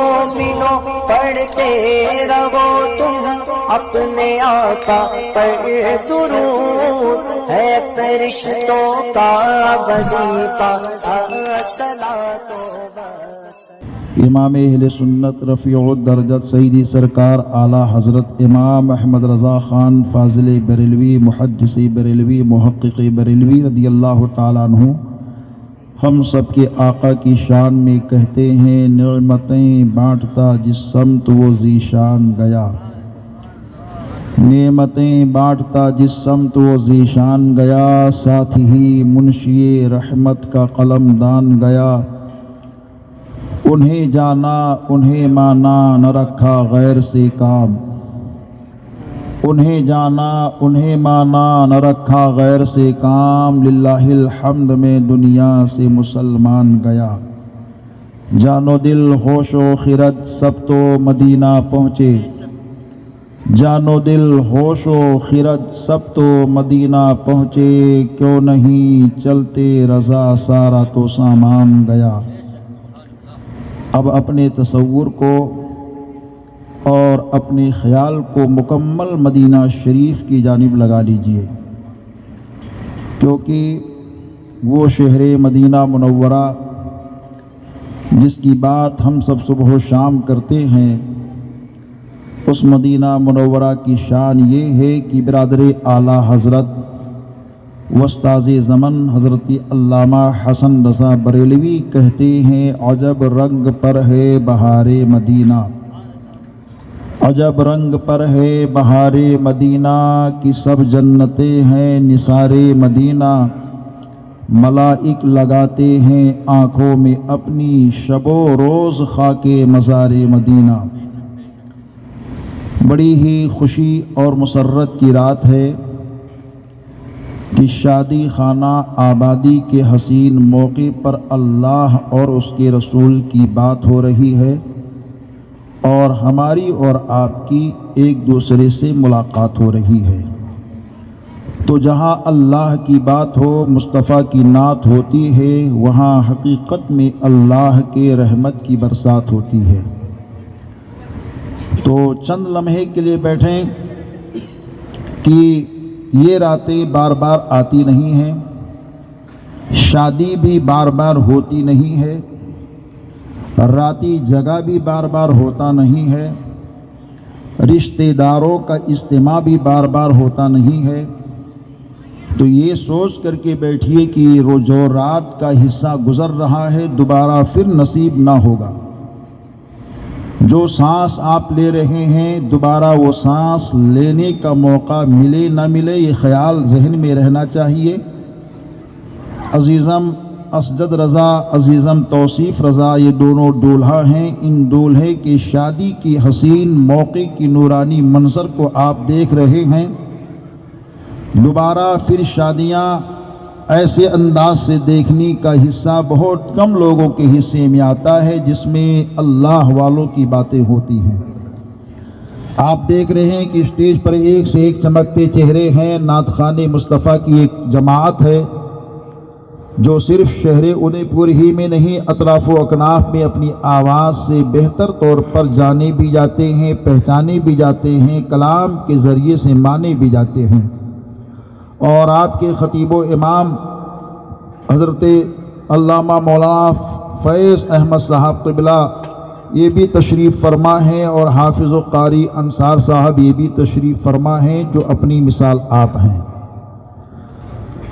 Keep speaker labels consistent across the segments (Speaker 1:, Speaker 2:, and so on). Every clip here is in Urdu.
Speaker 1: مومنوں پڑھتے رہو تم اپنے آقا پر درود، ہے فرشتوں کا وظیفہ الصلاۃ والسلام۔
Speaker 2: امام اہل سنت رفیع الدرجت سیدی سرکار اعلیٰ حضرت امام احمد رضا خان فاضل بریلوی محدث بریلوی محقق بریلوی رضی اللہ تعالیٰ عنہ ہم سب کے آقا کی شان میں کہتے ہیں، نعمتیں بانٹتا جس سمت وہ ذیشان گیا، نعمتیں بانٹتا جس سمت وہ ذیشان گیا، ساتھ ہی منشی رحمت کا قلم دان گیا، انہیں جانا انہیں مانا نہ رکھا غیر سے کام، انہیں جانا انہیں مانا نہ رکھا غیر سے کام، للہ الحمد میں دنیا سے مسلمان گیا، جان و دل ہوش و خرد سب تو مدینہ پہنچے، جان و دل ہوش و خرد سب تو مدینہ پہنچے، کیوں نہیں چلتے رضا سارا تو سامان گیا۔ اب اپنے تصور کو اور اپنے خیال کو مکمل مدینہ شریف کی جانب لگا لیجئے، کیونکہ وہ شہر مدینہ منورہ جس کی بات ہم سب صبح و شام کرتے ہیں، اس مدینہ منورہ کی شان یہ ہے کہ برادر اعلیٰ حضرت استاذ زمن حضرت علامہ حسن رضا بریلوی کہتے ہیں، عجب رنگ پر ہے بہار مدینہ، عجب رنگ پر ہے بہار مدینہ، کی سب جنتیں ہیں نثار مدینہ، ملائک لگاتے ہیں آنکھوں میں اپنی شب و روز خاک مزار مدینہ۔ بڑی ہی خوشی اور مسرت کی رات ہے کہ شادی خانہ آبادی کے حسین موقع پر اللہ اور اس کے رسول کی بات ہو رہی ہے، اور ہماری اور آپ کی ایک دوسرے سے ملاقات ہو رہی ہے۔ تو جہاں اللہ کی بات ہو، مصطفیٰ کی نعت ہوتی ہے، وہاں حقیقت میں اللہ کے رحمت کی برسات ہوتی ہے۔ تو چند لمحے کے لیے بیٹھیں کہ یہ راتیں بار بار آتی نہیں ہیں، شادی بھی بار بار ہوتی نہیں ہے، راتی جگہ بھی بار بار ہوتا نہیں ہے، رشتہ داروں کا اجتماع بھی بار بار ہوتا نہیں ہے۔ تو یہ سوچ کر کے بیٹھیے کہ جو رات کا حصہ گزر رہا ہے دوبارہ پھر نصیب نہ ہوگا، جو سانس آپ لے رہے ہیں دوبارہ وہ سانس لینے کا موقع ملے نہ ملے، یہ خیال ذہن میں رہنا چاہیے۔ عزیزم اسجد رضا، عزیزم توصیف رضا، یہ دونوں دولہا ہیں، ان دولہے کی شادی کی حسین موقع کی نورانی منظر کو آپ دیکھ رہے ہیں۔ دوبارہ پھر شادیاں ایسے انداز سے دیکھنے کا حصہ بہت کم لوگوں کے حصے میں آتا ہے جس میں اللہ والوں کی باتیں ہوتی ہیں۔ آپ دیکھ رہے ہیں کہ اسٹیج پر ایک سے ایک چمکتے چہرے ہیں، نعت خوان مصطفیٰ کی ایک جماعت ہے جو صرف شہر ادے پور ہی میں نہیں، اطراف و اکناف میں اپنی آواز سے بہتر طور پر جانے بھی جاتے ہیں، پہچانے بھی جاتے ہیں، کلام کے ذریعے سے مانے بھی جاتے ہیں۔ اور آپ کے خطیب و امام حضرت علامہ مولانا فیض احمد صاحب قبلہ یہ بھی تشریف فرما ہیں، اور حافظ و قاری انصار صاحب یہ بھی تشریف فرما ہیں، جو اپنی مثال آپ ہیں۔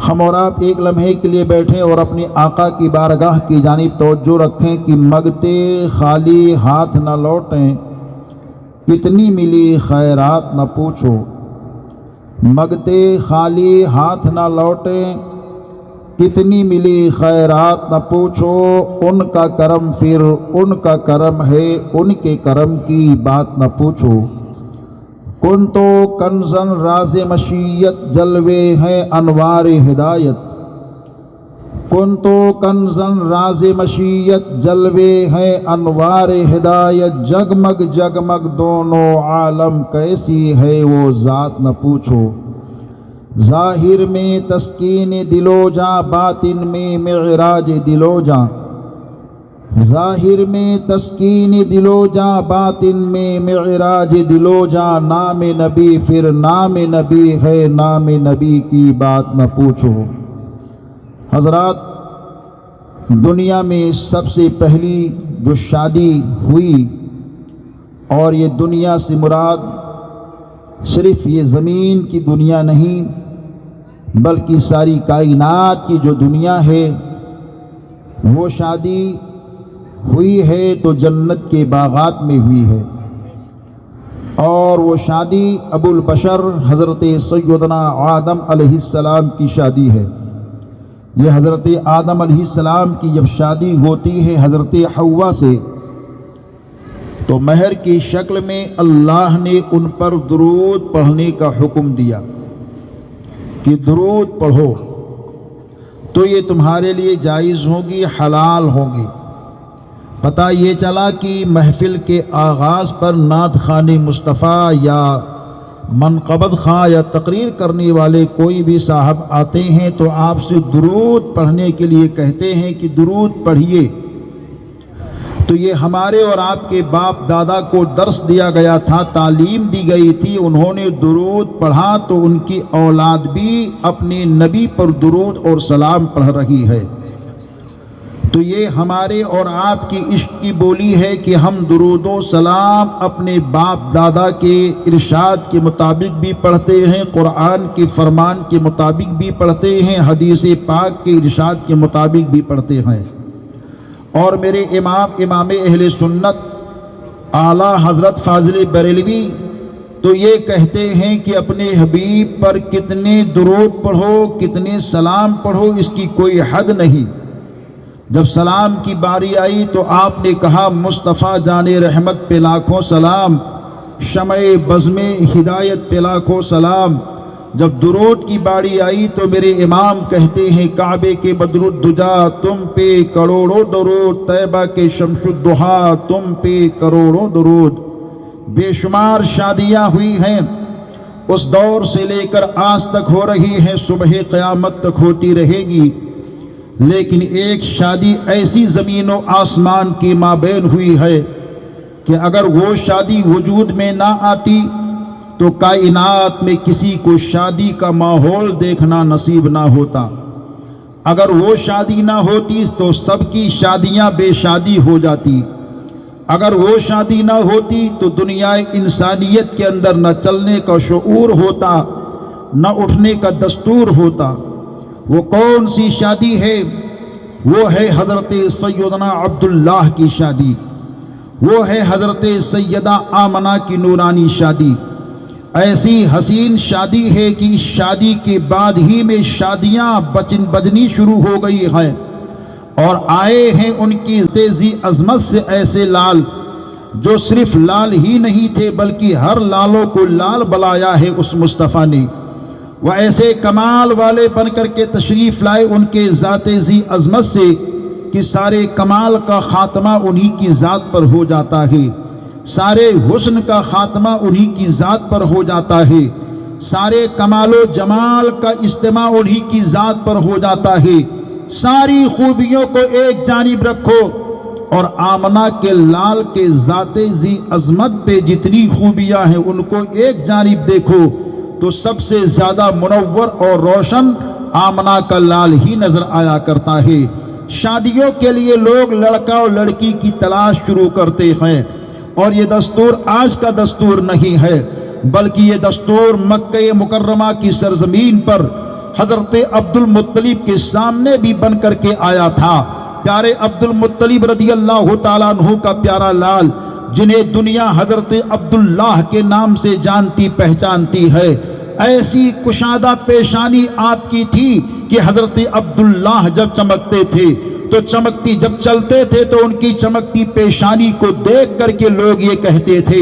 Speaker 2: ہم اور آپ ایک لمحے کے لیے بیٹھیں اور اپنے آقا کی بارگاہ کی جانب توجہ رکھیں کہ مانگتے خالی ہاتھ نہ لوٹیں، کتنی ملی خیرات نہ پوچھو، مانگتے خالی ہاتھ نہ لوٹیں، کتنی ملی خیرات نہ پوچھو، ان کا کرم پھر ان کا کرم ہے، ان کے کرم کی بات نہ پوچھو۔ کن تو کنزن راز مشیت، جلوے ہیں انوار ہدایت، کن تو کنزن راز مشیت، جلوے ہیں انوار ہدایت، جگمگ جگمگ دونوں عالم کیسی ہے وہ ذات نہ پوچھو، ظاہر میں تسکین دل و جاں، باطن میں معراج دل و جاں، ظاہر میں تسکین دلو جا، باطن میں معراج دلو جا، نام نبی پھر نام نبی ہے، نام نبی کی بات نہ پوچھو۔ حضرات، دنیا میں سب سے پہلی جو شادی ہوئی، اور یہ دنیا سے مراد صرف یہ زمین کی دنیا نہیں بلکہ ساری کائنات کی جو دنیا ہے، وہ شادی ہوئی ہے تو جنت کے باغات میں ہوئی ہے، اور وہ شادی ابو البشر حضرت سیدنا آدم علیہ السلام کی شادی ہے۔ یہ حضرت آدم علیہ السلام کی جب شادی ہوتی ہے حضرت حوا سے، تو مہر کی شکل میں اللہ نے ان پر درود پڑھنے کا حکم دیا کہ درود پڑھو تو یہ تمہارے لیے جائز ہوگی، حلال ہوگی۔ پتہ یہ چلا کہ محفل کے آغاز پر نعت خوان مصطفیٰ یا منقبت خواں یا تقریر کرنے والے کوئی بھی صاحب آتے ہیں تو آپ سے درود پڑھنے کے لیے کہتے ہیں کہ درود پڑھیے۔ تو یہ ہمارے اور آپ کے باپ دادا کو درس دیا گیا تھا، تعلیم دی گئی تھی، انہوں نے درود پڑھا تو ان کی اولاد بھی اپنے نبی پر درود اور سلام پڑھ رہی ہے۔ تو یہ ہمارے اور آپ کی عشق کی بولی ہے کہ ہم درود و سلام اپنے باپ دادا کے ارشاد کے مطابق بھی پڑھتے ہیں، قرآن کے فرمان کے مطابق بھی پڑھتے ہیں، حدیث پاک کے ارشاد کے مطابق بھی پڑھتے ہیں۔ اور میرے امام اہل سنت اعلیٰ حضرت فاضل بریلوی تو یہ کہتے ہیں کہ اپنے حبیب پر کتنے درود پڑھو، کتنے سلام پڑھو، اس کی کوئی حد نہیں۔ جب سلام کی باری آئی تو آپ نے کہا مصطفیٰ جان رحمت پہ لاکھوں سلام، شمع بزم ہدایت پہ لاکھوں سلام۔ جب درود کی باری آئی تو میرے امام کہتے ہیں کعبے کے بدر الدجا تم پہ کروڑوں درود، طیبہ کے شمس الضحیٰ تم پہ کروڑوں درود۔ بے شمار شادیاں ہوئی ہیں، اس دور سے لے کر آج تک ہو رہی ہیں، صبح قیامت تک ہوتی رہے گی، لیکن ایک شادی ایسی زمین و آسمان کے مابین ہوئی ہے کہ اگر وہ شادی وجود میں نہ آتی تو کائنات میں کسی کو شادی کا ماحول دیکھنا نصیب نہ ہوتا۔ اگر وہ شادی نہ ہوتی تو سب کی شادیاں بے شادی ہو جاتی۔ اگر وہ شادی نہ ہوتی تو دنیا انسانیت کے اندر نہ چلنے کا شعور ہوتا، نہ اٹھنے کا دستور ہوتا۔ وہ کون سی شادی ہے؟ وہ ہے حضرت سیدنا عبداللہ کی شادی، وہ ہے حضرت سیدہ آمنہ کی نورانی شادی۔ ایسی حسین شادی ہے کہ اس شادی کے بعد ہی میں شادیاں بجنی شروع ہو گئی ہیں، اور آئے ہیں ان کی تیزی عظمت سے ایسے لال جو صرف لال ہی نہیں تھے بلکہ ہر لالوں کو لال بلایا ہے اس مصطفیٰ نے۔ وہ ایسے کمال والے بن کر کے تشریف لائے ان کے ذات ذی عظمت سے کہ سارے کمال کا خاتمہ انہی کی ذات پر ہو جاتا ہے، سارے حسن کا خاتمہ انہی کی ذات پر ہو جاتا ہے، سارے کمال و جمال کا اجتماع انہی کی ذات پر ہو جاتا ہے۔ ساری خوبیوں کو ایک جانب رکھو اور آمنہ کے لال کے ذات ذی عظمت پہ جتنی خوبیاں ہیں ان کو ایک جانب دیکھو تو سب سے زیادہ منور اور روشن آمنہ کا لال ہی نظر آیا کرتا ہے۔ شادیوں کے لیے لوگ لڑکا اور لڑکی کی تلاش شروع کرتے ہیں، اور یہ دستور آج کا دستور نہیں ہے بلکہ یہ دستور مکہ مکرمہ کی سرزمین پر حضرت عبد المطلب کے سامنے بھی بن کر کے آیا تھا۔ پیارے عبد المطلب رضی اللہ تعالیٰ عنہ کا پیارا لال جنہیں دنیا حضرت عبداللہ کے نام سے جانتی پہچانتی ہے، ایسی کشادہ پیشانی آپ کی تھی کہ حضرت عبداللہ جب چمکتے تھے تو چمکتی، جب چلتے تھے تو ان کی چمکتی پیشانی کو دیکھ کر کے لوگ یہ کہتے تھے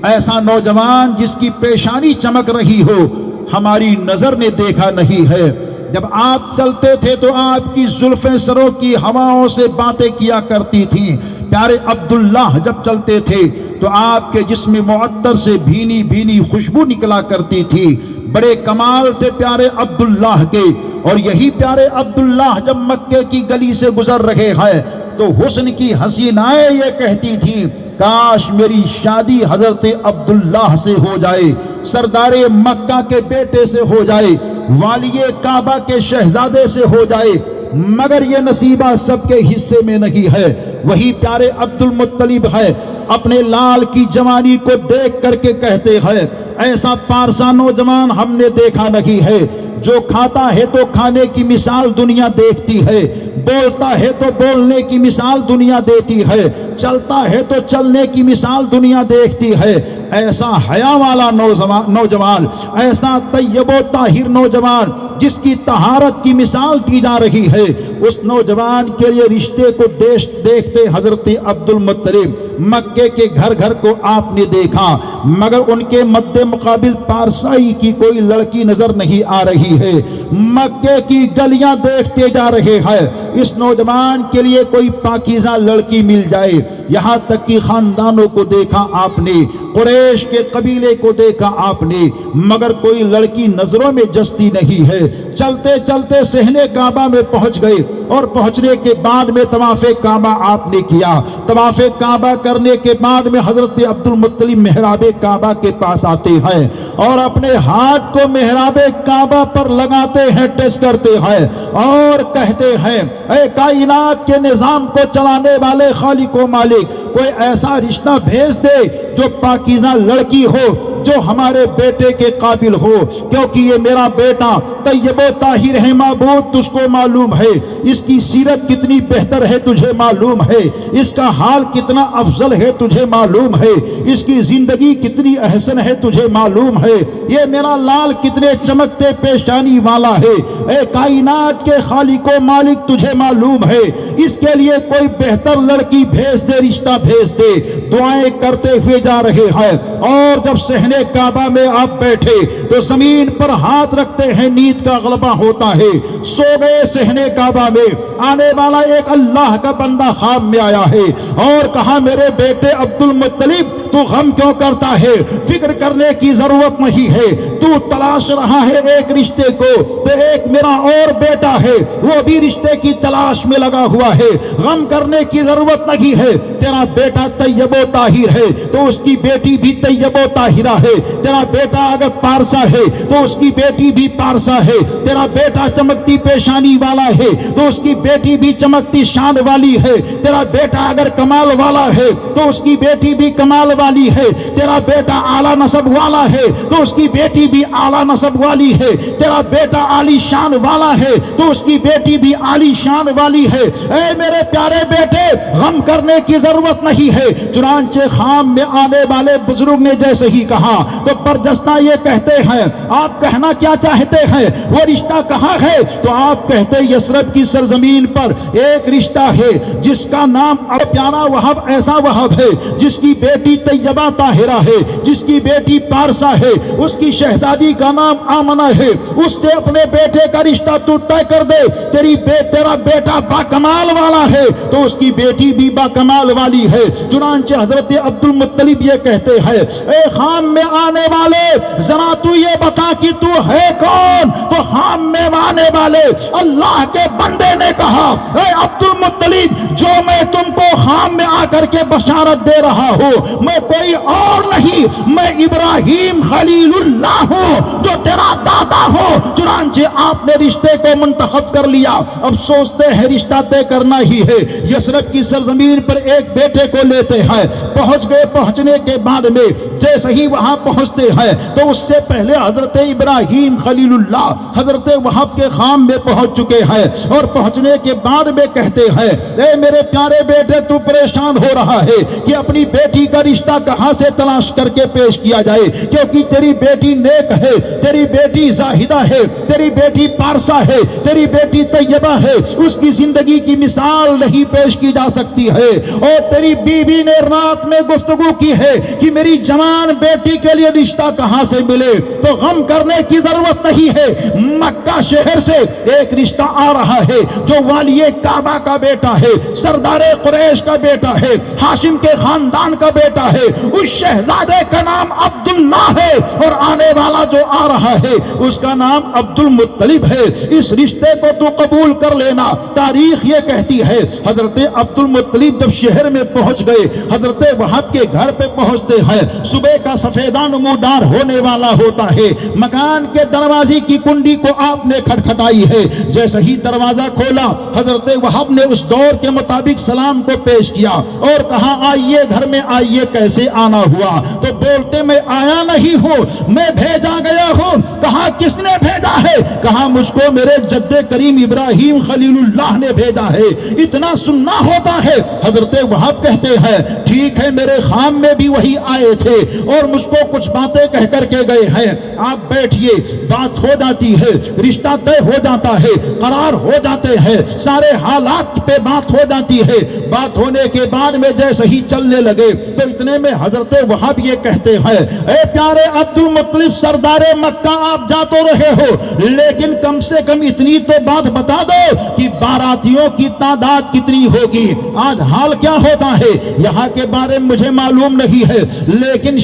Speaker 2: ایسا نوجوان جس کی پیشانی چمک رہی ہو ہماری نظر نے دیکھا نہیں ہے۔ جب آپ چلتے تھے تو آپ کی زلفیں سروں کی ہواؤں سے باتیں کیا کرتی تھیں۔ پیارے عبداللہ جب چلتے تھے تو آپ کے جسم معطر سے بھینی بھینی خوشبو نکلا کرتی تھی۔ بڑے کمال تھے پیارے عبداللہ کے، اور یہی پیارے عبداللہ جب مکے کی گلی سے گزر رہے ہیں تو حسن کی حسینائیں یہ کہتی تھیں کاش میری شادی حضرت عبداللہ سے ہو جائے، سردار مکہ کے بیٹے سے ہو جائے، والی کعبہ کے شہزادے سے ہو جائے، مگر یہ نصیبہ سب کے حصے میں نہیں ہے۔ وہی پیارے عبد المطلب ہے، اپنے لال کی جوانی کو دیکھ کر کے کہتے ہیں ایسا پارسا نوجوان ہم نے دیکھا نہیں ہے، جو کھاتا ہے تو کھانے کی مثال دنیا دیکھتی ہے، بولتا ہے تو بولنے کی مثال دنیا دیتی ہے، چلتا ہے تو چلنے کی مثال دنیا دیکھتی ہے۔ ایسا حیا والا نوجوان، ایسا طیب و طاہر نوجوان جس کی طہارت کی مثال دی جا رہی ہے، اس نوجوان کے لیے رشتے کو دیکھتے حضرت عبد المطلب مکے کے گھر گھر کو آپ نے دیکھا، مگر ان کے مد مقابل پارسائی کی کوئی لڑکی نظر نہیں آ رہی ہے۔ مکے کی گلیاں دیکھتے جا رہے ہیں، اس نوجوان کے لیے کوئی پاکیزہ لڑکی مل جائے، یہاں تک کہ خاندانوں کو دیکھا آپ نے، قریش کے قبیلے کو دیکھا آپ نے، مگر کوئی لڑکی نظروں میں جستی نہیں ہے۔ چلتے چلتے صحن کعبہ میں پہنچ گئے، اور پہنچنے کے بعد میں طواف کعبہ آپ نے کیا۔ طواف کعبہ کرنے کے بعد میں حضرت عبد المطلب محراب کعبہ کے پاس آتے ہیں اور اپنے ہاتھ کو محراب کعبہ پر لگاتے ہیں، ٹچ کرتے ہیں اور کہتے ہیں اے کائنات کے نظام کو چلانے والے خالق و مالک، کوئی ایسا رشتہ بھیج دے جو پاکیزہ لڑکی ہو، جو ہمارے بیٹے کے قابل ہو، کیونکہ یہ میرا بیٹا طیب و طاہر ہے معبود، تجھ کو معلوم ہے، اس کی سیرت کتنی بہتر ہے تجھے معلوم ہے، اس کا حال کتنا افضل ہے تجھے معلوم ہے، اس کی زندگی کتنی احسن ہے تجھے معلوم ہے، یہ میرا لال کتنے چمکتے پیشانی والا ہے، اے کائنات کے خالق و مالک تجھے معلوم ہے، اس کے لیے کوئی بہتر لڑکی بھیج دے، رشتہ بھیج دے۔ دعائیں کرتے ہوئے جا رہے ہیں، اور جب صحن کعبہ میں آپ بیٹھے تو زمین پر ہاتھ رکھتے ہیں، نیند کا غلبہ ہوتا ہے، سو گئے صحن کعبہ میں۔ آنے والا ایک اللہ کا بندہ خواب میں آیا ہے اور کہا میرے بیٹے عبد المطلب تو غم کیوں کرتا ہے، فکر کرنے کی ضرورت نہیں ہے، تو تلاش رہا ہے ایک رشتے کو، تو ایک میرا اور بیٹا ہے وہ بھی رشتے کی تلاش میں لگا ہوا ہے، غم کرنے کی ضرورت نہیں ہے، تیرا بیٹا طیب و طاہر ہے تو اس کی بیٹی بھی طیب و طاہرہ ہے، تیرا بیٹا اگر پارسا ہے تو اس کی بیٹی بھی پارسا ہے، تیرا بیٹا چمکتی پیشانی والا ہے تو اس کی بیٹی بھی چمکتی شان والی ہے، تیرا بیٹا اگر کمال والا ہے تو اس کی بیٹی بھی کمال والی ہے، تیرا بیٹا اعلیٰ نسب والا ہے تو اس کی بیٹی بھی اعلیٰ نسب والی ہے، تیرا بیٹا عالی شان والا ہے تو اس کی بیٹی بھی عالی شان والی ہے۔ اے میرے پیارے بیٹے غم کرنے کی ضرورت نہیں ہے۔ چنانچہ خام میں آنے والے بزرگ نے جیسے ہی کہا تو برجستہ یہ کہتے ہیں آپ کہنا کیا چاہتے ہیں، وہ رشتہ کہاں ہے؟ تو آپ کہتے یثرب کی سرزمین پر ایک رشتہ ہے جس کا نام پیارا وہب ایسا وہب ہے، جس کی بیٹی طیبہ طاہرہ ہے، جس کی بیٹی پارسا ہے، اس کی شہزادی کا نام آمنہ ہے، اس سے اپنے بیٹے کا رشتہ تو طے کر دے، تیرا بیٹا با کمال والا ہے تو اس کی بیٹی بھی با کمال والی ہے۔ چنانچہ حضرت عبد المطلب یہ کہتے ہیں اے خام میں آنے والے ذرا تو یہ بتا کہ تو ہے کون؟ تو خام میں آنے والے اللہ کے بندے نے کہا اے عبد المطلب جو میں تم کو خام میں آ کر کے بشارت دے رہا ہوں میں کوئی اور نہیں، میں ابراہیم خلیل اللہ ہوں جو تیرا دادا ہو۔ چنانچہ آپ نے رشتے کو منتخب کر لیا، اب سوچتے ہیں رشتہ طے کرنا ہی ہے، یثرب کی سرزمین پر ایک بیٹے کو لیتے ہیں، پہنچ گئے۔ پہنچنے کے بعد میں جیسے ہی وہاں پہنچتے ہیں تو اس سے پہلے حضرت ابراہیم خلیل اللہ حضرت وہب کے خام میں پہنچ چکے ہیں، اور پہنچنے کے بعد میں کہتے ہیں اے میرے پیارے بیٹے تو پریشان ہو رہا ہے کہ اپنی بیٹی کا رشتہ کہاں سے تلاش کر کے پیش کیا جائے، کیونکہ تیری بیٹی نیک ہے، تیری بیٹی زاہدہ ہے، تیری بیٹی پارسا ہے، تیری بیٹی طیبہ ہے، اس کی زندگی کی مثال نہیں پیش کی جا سکتی ہے۔ اور تیری بیوی نے رات میں گفتگو کی ہے کہ میری جوان بیٹی بیٹی کے لیے رشتہ کہاں سے ملے؟ تو غم کرنے کی ضرورت نہیں ہے، مکہ شہر سے ایک رشتہ آ رہا ہے جو والی کعبہ کا بیٹا ہے، سردار قریش کا بیٹا ہے، ہاشم کے خاندان کا بیٹا ہے، اس شہزادے کا نام عبداللہ ہے، اور آنے والا جو آ رہا ہے اس کا نام عبد المطلب ہے۔ اس رشتے کو تو قبول کر لینا۔ تاریخ یہ کہتی ہے حضرت عبد المطلب جب شہر میں پہنچ گئے، حضرت وہب کے گھر پہ پہنچتے ہیں، صبح کا سفیدہ نمودار ہونے والا ہوتا ہے، مکان کے دروازے کی کنڈی کو آپ نے کھٹکھٹائی ہے، جیسے ہی دروازہ کھولا حضرت وہب نے اس دور کے مطابق سلام کو پیش کیا اور کہا آئیے گھر میں آئیے، کیسے آنا ہوا؟ تو بولتے میں آیا نہیں ہوں، میں بھیجا گیا ہوں۔ کہا کس نے بھیجا ہے؟ کہا مجھ کو میرے جد کریم ابراہیم خلیل اللہ نے بھیجا ہے۔ اتنا سننا ہوتا ہے۔ حضرت وہب کہتے ہیں ٹھیک ہے، میرے خام میں بھی وہی آئے تھے اور مجھ کو کچھ باتیں کہہ کر کے گئے ہیں، آپ بیٹھیے، بات ہو جاتی ہے، رشتہ طے ہو جاتا ہے، قرار ہو جاتے ہیں، سارے حالات پہ بات ہو جاتی ہے۔ بات ہونے کے بعد میں جیسے ہی چلنے لگے تو اتنے میں حضرت وہب یہ کہتے ہیں اے پیارے عبد المطلب سردار مکہ، آپ جا تو رہے ہو لیکن کم سے کم اتنی تو بات بتا دو کہ باراتیوں کی تعداد کتنی ہوگی۔ آج حال کیا ہوتا ہے یہاں کے بارے میں مجھے معلوم نہیں ہے، لیکن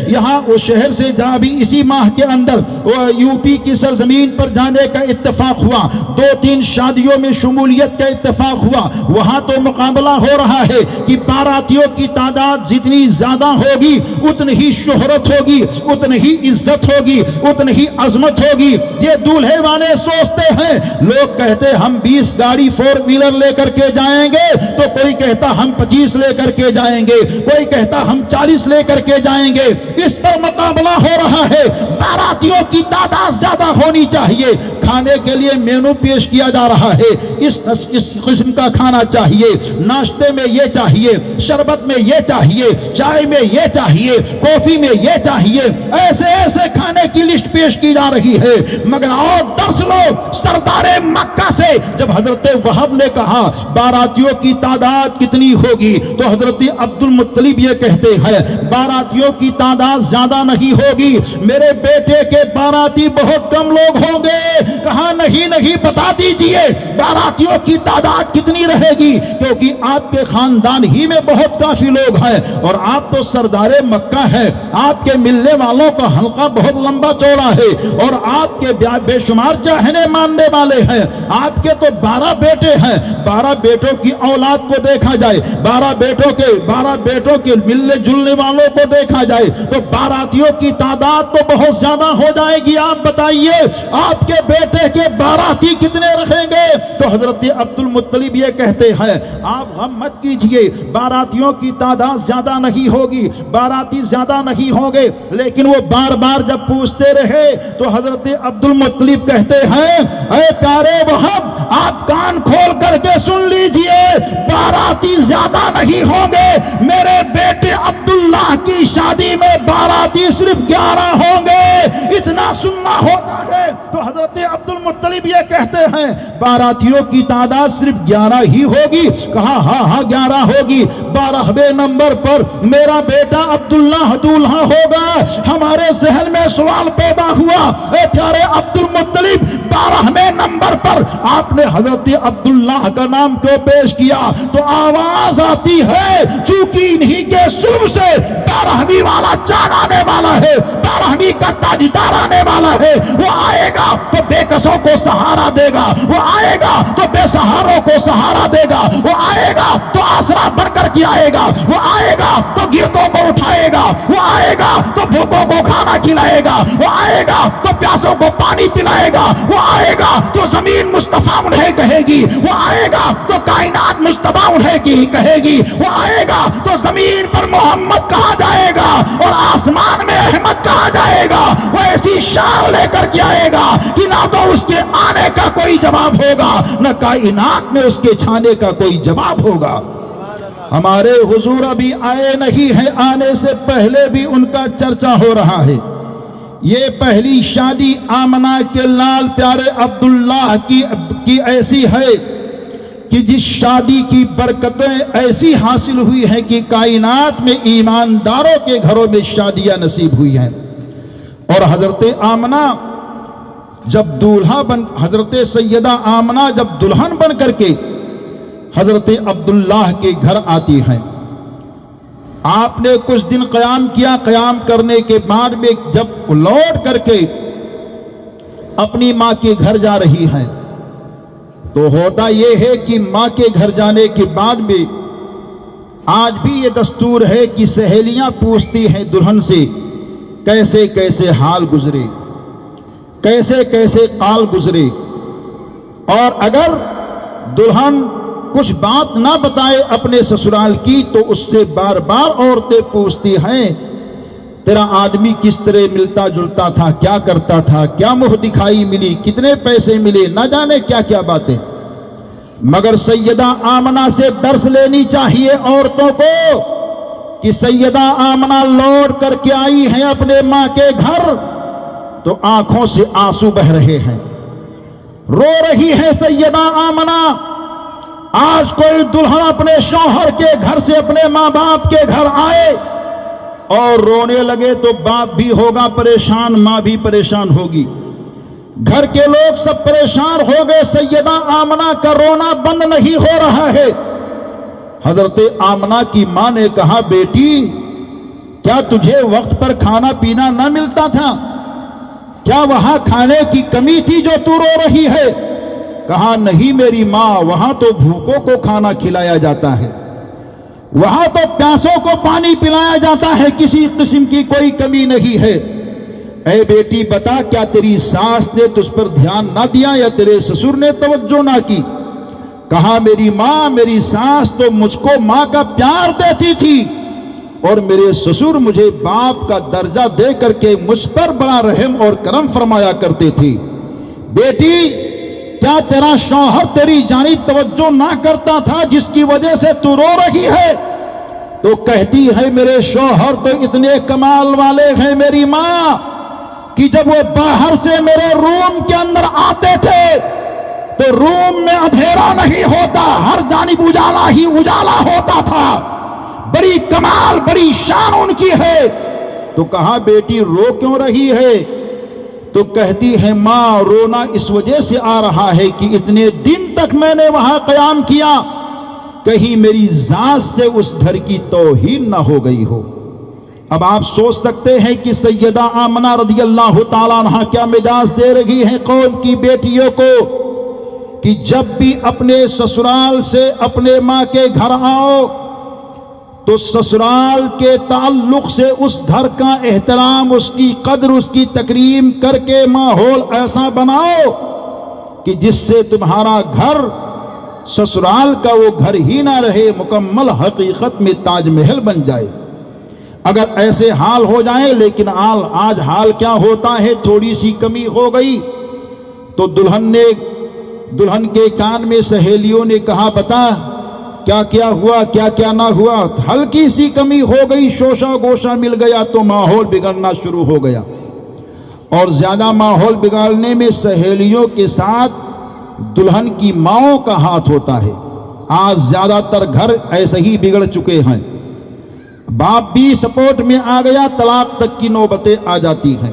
Speaker 2: یہاں اس شہر سے جہاں بھی اسی ماہ کے اندر یو پی کی سرزمین پر جانے کا اتفاق ہوا، 2-3 شادیوں میں شمولیت کا اتفاق ہوا، وہاں تو مقابلہ ہو رہا ہے کہ باراتیوں کی تعداد جتنی زیادہ ہوگی اتنی ہی شہرت ہوگی، اتنی ہی عزت ہوگی، اتنی ہی عظمت ہوگی۔ یہ دولہے والے سوچتے ہیں، لوگ کہتے ہم 20 گاڑی 4 ویلر لے کر کے جائیں گے تو کوئی کہتا ہم 25 لے کر کے جائیں گے، کوئی کہتا ہم 40 لے کر کے جائیں گے۔ اس پر مقابلہ ہو رہا ہے، باراتیوں کی تعداد زیادہ ہونی چاہیے، کھانے کے لیے مینو پیش کیا جا رہا ہے، اس قسم کا کھانا چاہیے، ناشتے میں یہ چاہیے، شربت میں یہ چاہیے، چائے میں یہ چاہیے، کافی میں یہ چاہیے، ایسے ایسے کھانے کی لسٹ پیش کی جا رہی ہے۔ مگر اور درس لو سردار مکہ سے، جب حضرت وہب نے کہا باراتیوں کی تعداد کتنی ہوگی تو حضرت عبد المطلب یہ کہتے ہیں باراتیوں کی تعداد زیادہ نہیں ہوگی، میرے بیٹے کے باراتی بہت کم لوگ ہوں گے۔ کہا نہیں بتا دیجئے باراتیوں کی تعداد کتنی رہے گی، کیونکہ آپ کے خاندان ہی میں بہت کافی لوگ ہیں اور آپ تو سردار مکہ ہیں، آپ کے ملنے والوں کا حلقہ بہت لمبا چوڑا ہے اور آپ کے بے شمار چاہنے ماننے والے ہیں، آپ کے تو 12 بیٹے ہیں، 12 بیٹوں کی اولاد کو دیکھا جائے، 12 بیٹوں کے ملنے جلنے والوں کو دیکھا جائے تو باراتیوں کی تعداد تو بہت زیادہ ہو جائے گی۔ آپ بتائیے آپ کے بیٹے کے باراتی کتنے رکھیں گے؟ تو حضرت عبد المطلب یہ کہتے ہیں آپ غم مت کیجئے، باراتیوں کی تعداد زیادہ نہیں ہوگی، باراتی زیادہ نہیں ہوں گے۔ لیکن وہ بار بار جب پوچھتے رہے تو حضرت عبد المطلب کہتے ہیں اے پیارے وہب، آپ کان کھول کر کے سن لیجئے، باراتی زیادہ نہیں ہوں گے، میرے بیٹے عبداللہ کی شادی میں باراتی صرف 11 ہوں گے۔ اتنا سننا ہوتا ہے تو حضرت عبد المطلب یہ کہتے ہیں باراتیوں کی تعداد صرف 11 ہی ہوگی۔ کہا ہاں 11 ہوگی، 12ویں نمبر پر میرا بیٹا عبداللہ دولہا ہوگا۔ ہمارے ذہن میں سوال پیدا ہوا اے پیارے عبد المطلب، 12ویں نمبر پر آپ نے حضرت عبداللہ کا نام کیوں پیش کیا؟ تو آواز آتی ہے چونکہ انہی کے سلب سے 12ویں والا چاند آنے والا ہے، 12ویں کا تاجدار آنے والا ہے۔ وہ آئے گا تو بے کسوں کو سہارا دے گا، وہ آئے گا تو بے سہاروں کو سہارا دے گا، وہ آئے گا تو آسرا بن کر کے آئے گا، وہ آئے گا تو گردوں کو اٹھائے گا، وہ آئے گا تو بھوکوں کو کھانا کھلائے گا، وہ آئے گا تو پیاسوں کو پانی پلائے گا، وہ آئے گا تو زمین مصطفیٰ انہیں کہے گی، وہ آئے گا تو کائنات مصطفیٰ انہیں کی کہے گی، وہ آئے گا تو زمین پر محمد کہا جائے گا اور آسمان میں احمد کہا جائے گا۔ وہ ایسی شان لے کر کے آئے گا کہ نہ تو اس کے آنے کا کوئی جواب ہوگا، نہ کائنات میں اس کے چھانے کا کوئی جواب ہوگا۔ ہمارے حضور ابھی آئے نہیں ہیں، آنے سے پہلے بھی ان کا چرچا ہو رہا ہے۔ یہ پہلی شادی آمنہ کے لال پیارے عبداللہ کی ایسی ہے کہ جس شادی کی برکتیں ایسی حاصل ہوئی ہیں کہ کائنات میں ایمانداروں کے گھروں میں شادیاں نصیب ہوئی ہیں. اور حضرت آمنہ جب حضرت سیدہ آمنہ جب دلہن بن کر کے حضرت عبداللہ کے گھر آتی ہیں، آپ نے کچھ دن قیام کیا. قیام کرنے کے بعد میں جب لوٹ کر کے اپنی ماں کے گھر جا رہی ہیں تو ہوتا یہ ہے کہ ماں کے گھر جانے کے بعد میں آج بھی یہ دستور ہے کہ سہیلیاں پوچھتی ہیں دلہن سے کیسے کیسے حال گزرے، کیسے کیسے قال گزرے. اور اگر دلہن کچھ بات نہ بتائے اپنے سسرال کی تو اس سے بار بار عورتیں پوچھتی ہیں تیرا آدمی کس طرح ملتا جلتا تھا، کیا کرتا تھا، کیا منہ دکھائی ملی، کتنے پیسے ملے، نہ جانے کیا کیا باتیں. مگر سیدہ آمنہ سے درس لینی چاہیے عورتوں کو کہ سیدہ آمنہ لوٹ کر کے آئی ہیں اپنے ماں کے گھر تو آنکھوں سے آنسو بہ رہے ہیں، رو رہی ہے سیدہ آمنہ. آج کوئی دلہن اپنے شوہر کے گھر سے اپنے ماں باپ کے گھر آئے اور رونے لگے تو باپ بھی ہوگا پریشان، ماں بھی پریشان ہوگی، گھر کے لوگ سب پریشان ہو گئے. سیدہ آمنہ کا رونا بند نہیں ہو رہا ہے. حضرت آمنہ کی ماں نے کہا بیٹی کیا تجھے وقت پر کھانا پینا نہ ملتا تھا؟ کیا وہاں کھانے کی کمی تھی جو تو رو رہی ہے؟ کہا نہیں میری ماں، وہاں تو بھوکوں کو کھانا کھلایا جاتا ہے، وہاں تو پیاسوں کو پانی پلایا جاتا ہے، کسی قسم کی کوئی کمی نہیں ہے. اے بیٹی بتا کیا تیری ساس نے تجھ پر دھیان نہ دیا یا تیرے سسر نے توجہ نہ کی؟ کہا میری ماں، میری ساس تو مجھ کو ماں کا پیار دیتی تھی اور میرے سسر مجھے باپ کا درجہ دے کر کے مجھ پر بڑا رحم اور کرم فرمایا کرتے تھے. بیٹی کیا تیرا شوہر تیری جانب توجہ نہ کرتا تھا جس کی وجہ سے تو رو رہی ہے؟ تو کہتی ہے میرے شوہر تو اتنے کمال والے ہیں میری ماں کہ جب وہ باہر سے میرے روم کے اندر آتے تھے تو روم میں اندھیرا نہیں ہوتا، ہر جانب اجالا ہی اجالا ہوتا تھا. بڑی کمال بڑی شان ان کی ہے. تو کہا بیٹی رو کیوں رہی ہے؟ تو کہتی ہے ماں رونا اس وجہ سے آ رہا ہے کہ اتنے دن تک میں نے وہاں قیام کیا، کہیں میری ذات سے اس گھر کی توہین نہ ہو گئی ہو. اب آپ سوچ سکتے ہیں کہ سیدہ آمنہ رضی اللہ تعالیٰ عنہ کیا مجاز دے رہی ہیں قوم کی بیٹیوں کو کہ جب بھی اپنے سسرال سے اپنے ماں کے گھر آؤ تو سسرال کے تعلق سے اس گھر کا احترام، اس کی قدر، اس کی تکریم کر کے ماحول ایسا بناؤ کہ جس سے تمہارا گھر سسرال کا وہ گھر ہی نہ رہے، مکمل حقیقت میں تاج محل بن جائے. اگر ایسے حال ہو جائیں، لیکن آج حال کیا ہوتا ہے، تھوڑی سی کمی ہو گئی تو دلہن کے کان میں سہیلیوں نے کہا بتا کیا کیا ہوا، کیا کیا نہ ہوا. ہلکی سی کمی ہو گئی، شوشہ گوشہ مل گیا تو ماحول بگڑنا شروع ہو گیا. اور زیادہ ماحول بگاڑنے میں سہیلیوں کے ساتھ دلہن کی ماؤں کا ہاتھ ہوتا ہے. آج زیادہ تر گھر ایسے ہی بگڑ چکے ہیں، باپ بھی سپورٹ میں آ گیا، طلاق تک کی نوبتیں آ جاتی ہیں.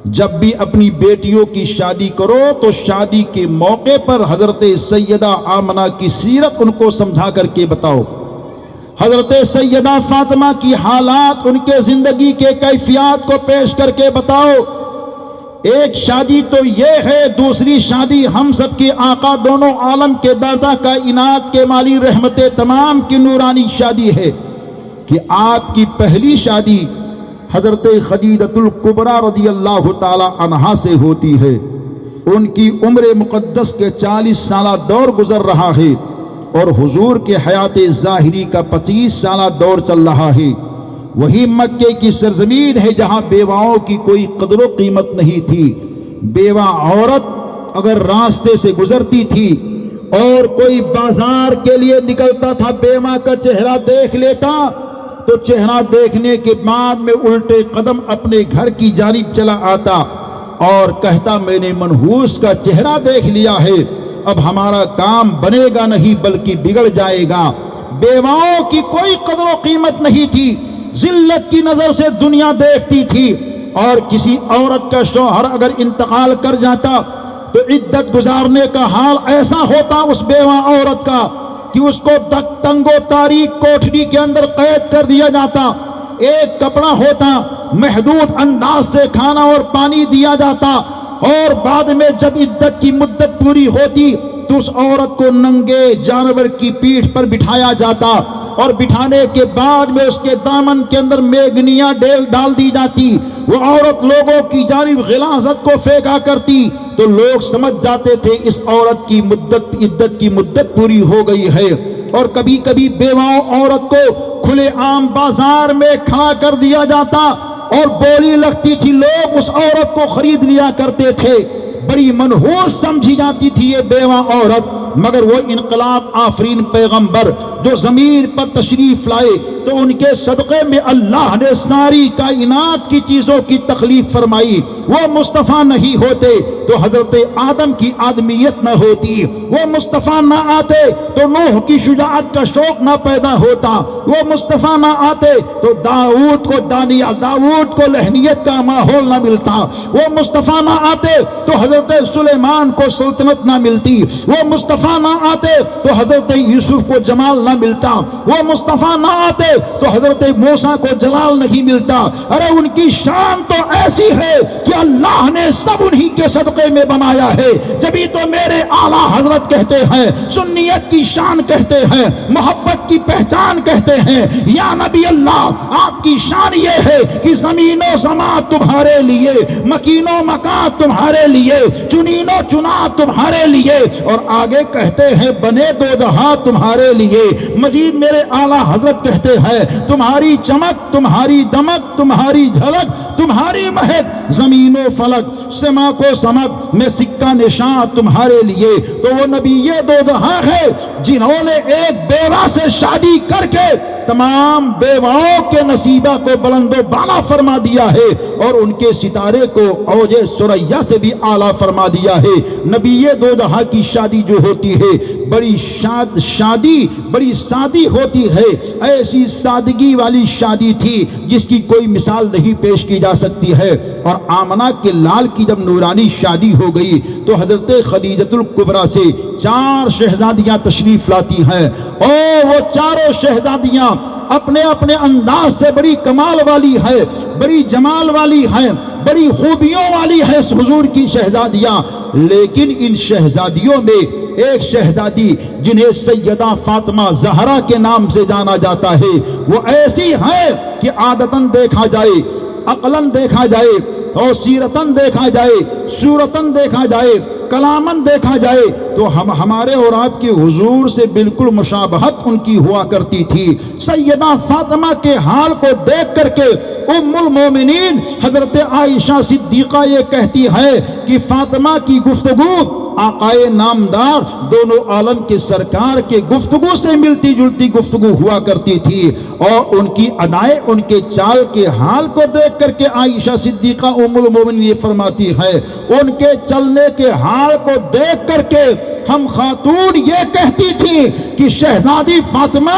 Speaker 2: جب بھی اپنی بیٹیوں کی شادی کرو تو شادی کے موقع پر حضرت سیدہ آمنہ کی سیرت ان کو سمجھا کر کے بتاؤ، حضرت سیدہ فاطمہ کی حالات، ان کے زندگی کے کیفیات کو پیش کر کے بتاؤ. ایک شادی تو یہ ہے، دوسری شادی ہم سب کے آقا دونوں عالم کے داتا کائنات کے مالی رحمت تمام کی نورانی شادی ہے کہ آپ کی پہلی شادی حضرت خدیجہ الکبریٰ رضی اللہ تعالی عنہا سے ہوتی ہے. ان کی عمر مقدس کے 40 سالہ دور گزر رہا ہے اور حضور کے حیات ظاہری کا 25 سالہ دور چل رہا ہے. وہی مکے کی سرزمین ہے جہاں بیواؤں کی کوئی قدر و قیمت نہیں تھی. بیوہ عورت اگر راستے سے گزرتی تھی اور کوئی بازار کے لیے نکلتا تھا، بیوہ کا چہرہ دیکھ لیتا تو چہرہ دیکھنے کے بعد میں الٹے قدم اپنے گھر کی جانب چلا آتا اور کہتا میں نے منحوس کا چہرہ دیکھ لیا ہے، اب ہمارا کام بنے گا نہیں بلکہ بگڑ جائے گا۔ بیواؤں کی کوئی قدر و قیمت نہیں تھی، ذلت کی نظر سے دنیا دیکھتی تھی، اور کسی عورت کا شوہر اگر انتقال کر جاتا تو عدت گزارنے کا حال ایسا ہوتا اس بیوہ عورت کا کہ اس کو تنگ و تاریک کوٹھری کے اندر قید کر دیا جاتا، ایک کپڑا ہوتا، محدود انداز سے کھانا اور پانی دیا جاتا، اور بعد میں جب عدت کی مدت پوری ہوتی تو اس عورت کو ننگے جانور کی پیٹھ پر بٹھایا جاتا، اور بٹھانے کے بعد میں اس کے دامن کے اندر میگنیاں ڈال دی جاتی، وہ عورت لوگوں کی جانب غلاظت کو پھینکا کرتی، تو لوگ سمجھ جاتے تھے اس عورت کی عدت کی مدت پوری ہو گئی ہے۔ اور کبھی کبھی بیواؤں عورت کو کھلے عام بازار میں کھڑا کر دیا جاتا اور بولی لگتی تھی، لوگ اس عورت کو خرید لیا کرتے تھے، بڑی منحوس سمجھی جاتی تھی یہ بیوہ عورت۔ مگر وہ انقلاب آفرین پیغمبر جو زمین پر تشریف لائے تو ان کے صدقے میں اللہ نے ساری کائنات کی چیزوں کی تخلیق فرمائی۔ وہ مصطفیٰ نہیں ہوتے تو حضرت آدم کی آدمیت نہ ہوتی، وہ مصطفیٰ نہ آتے تو نوح کی شجاعت کا شوق نہ پیدا ہوتا، وہ مصطفیٰ نہ آتے تو داؤد کو لہنیت کا ماحول نہ ملتا، وہ مصطفیٰ نہ آتے تو حضرت سلیمان کو سلطنت نہ ملتی، وہ مصطفیٰ نہ آتے تو حضرت یوسف کو جمال نہ ملتا، وہ مصطفیٰ نہ آتے تو حضرت موسیٰ کو جلال نہیں ملتا۔ ارے ان کی شان تو ایسی ہے کہ اللہ نے سب انہی کے صدقے میں بنایا ہے، جبھی تو میرے اعلیٰ حضرت کہتے ہیں، سنیت کی شان کہتے ہیں، محبت کی پہچان کہتے ہیں، یا نبی اللہ آپ کی شان یہ ہے کہ زمین و سماء تمہارے لیے، مکین و مکان تمہارے لیے، چنین و چنا تمہارے لیے، اور آگے کہتے ہیں بنے دو جہاں تمہارے لیے۔ مزید میرے اعلیٰ حضرت کہتے ہیں تمہاری چمک، تمہاری دمک، تمہاری جھلک، تمہاری مہک، زمین و فلک، سما کو سمک میں سکہ نشان تمہارے لیے۔ تو وہ نبی یہ دو جہاں ہے جنہوں نے ایک بیوہ سے شادی کر کے تمام بیواؤں کے نصیبہ کو بلند و بالا فرما دیا ہے، اور ان کے ستارے کو اوج ثریا سے بھی اعلیٰ فرما دیا ہے۔ نبی یہ دو جہاں کی شادی جو ہوتی ہے بڑی بڑی سادی ہوتی ہے، ایسی سادگی والی شادی تھی جس کی کوئی مثال نہیں پیش کی جا سکتی ہے۔ اور آمنہ کے لال کی جب نورانی شادی ہو گئی تو حضرت خدیجۃ الکبریٰ سے 4 شہزادیاں تشریف لاتی ہیں، اور وہ چاروں شہزادیاں اپنے اپنے انداز سے بڑی کمال والی ہے، بڑی جمال والی ہے، بڑی خوبیوں والی ہے حضور کی شہزادیاں۔ لیکن ان شہزادیوں میں ایک شہزادی جنہیں سیدہ فاطمہ زہرا کے نام سے جانا جاتا ہے، وہ ایسی ہے کہ عادتاً دیکھا جائے، عقلاً دیکھا جائے، اور سیرتاً دیکھا جائے، صورتاً دیکھا جائے، کلاماً دیکھا جائے تو ہمارے اور آپ کے حضور سے بالکل مشابہت ان کی ہوا کرتی تھی۔ سیدہ فاطمہ کے حال کو دیکھ کر کے ام المومنین حضرت عائشہ صدیقہ یہ کہتی ہے کہ فاطمہ کی گفتگو آقائے نامدار دونوں عالم کے سرکار کے گفتگو سے ملتی جلتی گفتگو ہوا کرتی تھی، اور ان کی ادائیں ان کے چال کے حال کو دیکھ کر کے عائشہ صدیقہ ام المومنین یہ فرماتی ہے، ان کے چلنے کے حال کو دیکھ کر کے ہم خاتون یہ کہتی تھی کہ شہزادی فاطمہ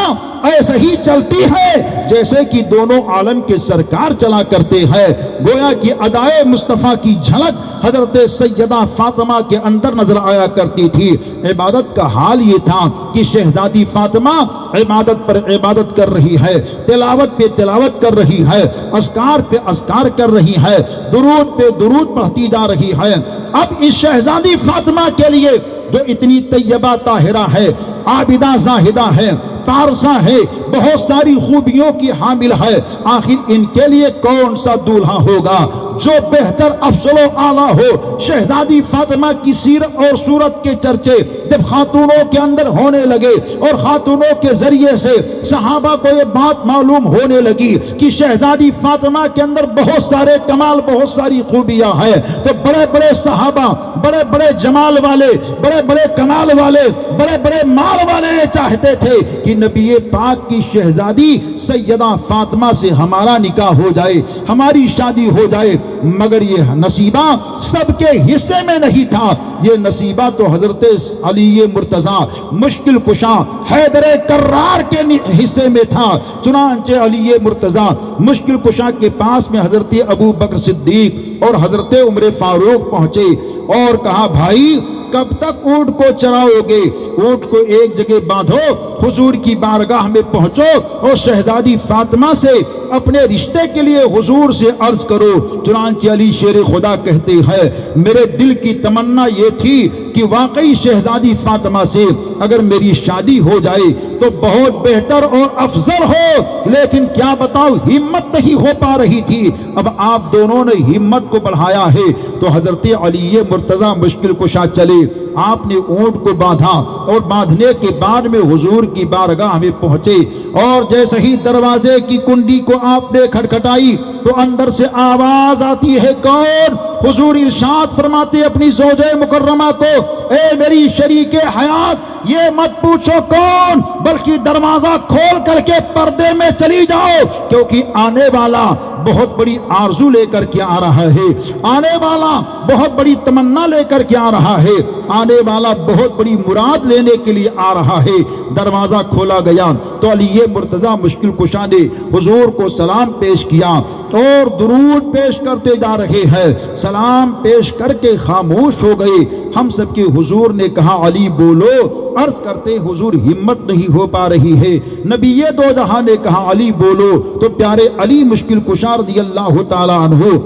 Speaker 2: ایسے ہی چلتی ہے جیسے کہ دونوں عالم کے سرکار چلا کرتے ہیں۔ گویا کہ ادائے مصطفیٰ کی جھلک حضرت سیدہ فاطمہ کے اندر نظر آیا کرتی تھی۔ عبادت کا حال یہ تھا کہ شہزادی فاطمہ عبادت پر عبادت کر رہی ہے، تلاوت پہ تلاوت کر رہی ہے، اذکار پہ اذکار کر رہی ہے، درود پہ درود پڑھتی جا رہی ہے۔ اب اس شہزادی فاطمہ کے لیے جو اتنی طیبہ طاہرہ ہے، عابدہ زاہدہ ہے، پارسا ہے، بہت ساری خوبیوں کی حامل ہے، آخر ان کے لیے کون سا دولہا ہوگا جو بہتر افضل و اعلیٰ ہو؟ شہزادی فاطمہ کی سیرت اور صورت کے چرچے جب خاتونوں کے اندر ہونے لگے اور خاتونوں کے ذریعے سے صحابہ کو یہ بات معلوم ہونے لگی کہ شہزادی فاطمہ کے اندر بہت سارے کمال، بہت ساری خوبیاں ہیں، تو بڑے بڑے صحابہ، بڑے بڑے جمال والے، بڑے بڑے کمال والے، بڑے بڑے مال والے چاہتے تھے کہ نبی پاک کی شہزادی سیدہ فاطمہ سے ہمارا نکاح ہو جائے، ہماری شادی ہو جائے، مگر یہ نصیبہ سب کے حصے میں نہیں تھا۔ یہ نصیبہ تو حضرت علی مرتضیٰ مشکل کشا حیدر کرار کے حصے میں تھا۔ چنانچہ علی مرتضیٰ مشکل کشا کے پاس میں حضرت ابو بکر صدیق اور حضرت عمر فاروق پہنچے اور کہا بھائی کب تک اونٹ کو چراؤ گے؟ اونٹ کو ایک جگہ باندھو، حضور کی بارگاہ میں پہنچو اور شہزادی فاطمہ سے اپنے رشتے کے لیے حضور سے عرض کرو۔ چنانچہ علی شیر خدا کہتے ہیں میرے دل کی تمنا یہ تھی کہ واقعی شہزادی فاطمہ سے اگر میری شادی ہو جائے تو بہت بہتر اور افضل ہو، لیکن کیا بتاؤ ہمت نہیں ہو پا رہی تھی۔ اب آپ دونوں نے ہمت کو بڑھایا ہے تو حضرت علی مرتضیٰ مشکل کشا چلے، آپ نے اونٹ کو باندھا اور باندھنے کے بعد میں حضور کی بارگاہ میں پہنچے اور جیسے ہی دروازے کی کنڈی کو آپ نے کھٹکھٹائی تو اندر سے آواز آتی ہے کون؟ حضور ارشاد فرماتے اپنی زوجہ مکرمہ کو اے میری شریک حیات یہ مت پوچھو کون، بلکہ دروازہ کھول کر کے پردے میں چلی جاؤ، کیونکہ آنے والا بہت بڑی آرزو لے کر کے آ رہا ہے، آنے والا بہت بڑی تمنا لے کر کے آ رہا ہے، آنے والا بہت بڑی مراد لینے کے لیے آ رہا ہے۔ دروازہ کھولا گیا تو علی مرتضیٰ مشکل کشا نے حضور کو سلام پیش کیا اور درود پیش کرتے جا رہے ہیں، سلام پیش کر کے خاموش ہو گئے۔ ہم سب کے حضور نے کہا علی بولو، عرض کرتے حضور ہمت نہیں ہو پا رہی ہے۔ نبی دو جہاں نے کہا علی بولو، تو پیارے علی مشکل کشا رضی اللہ تعالی عنہ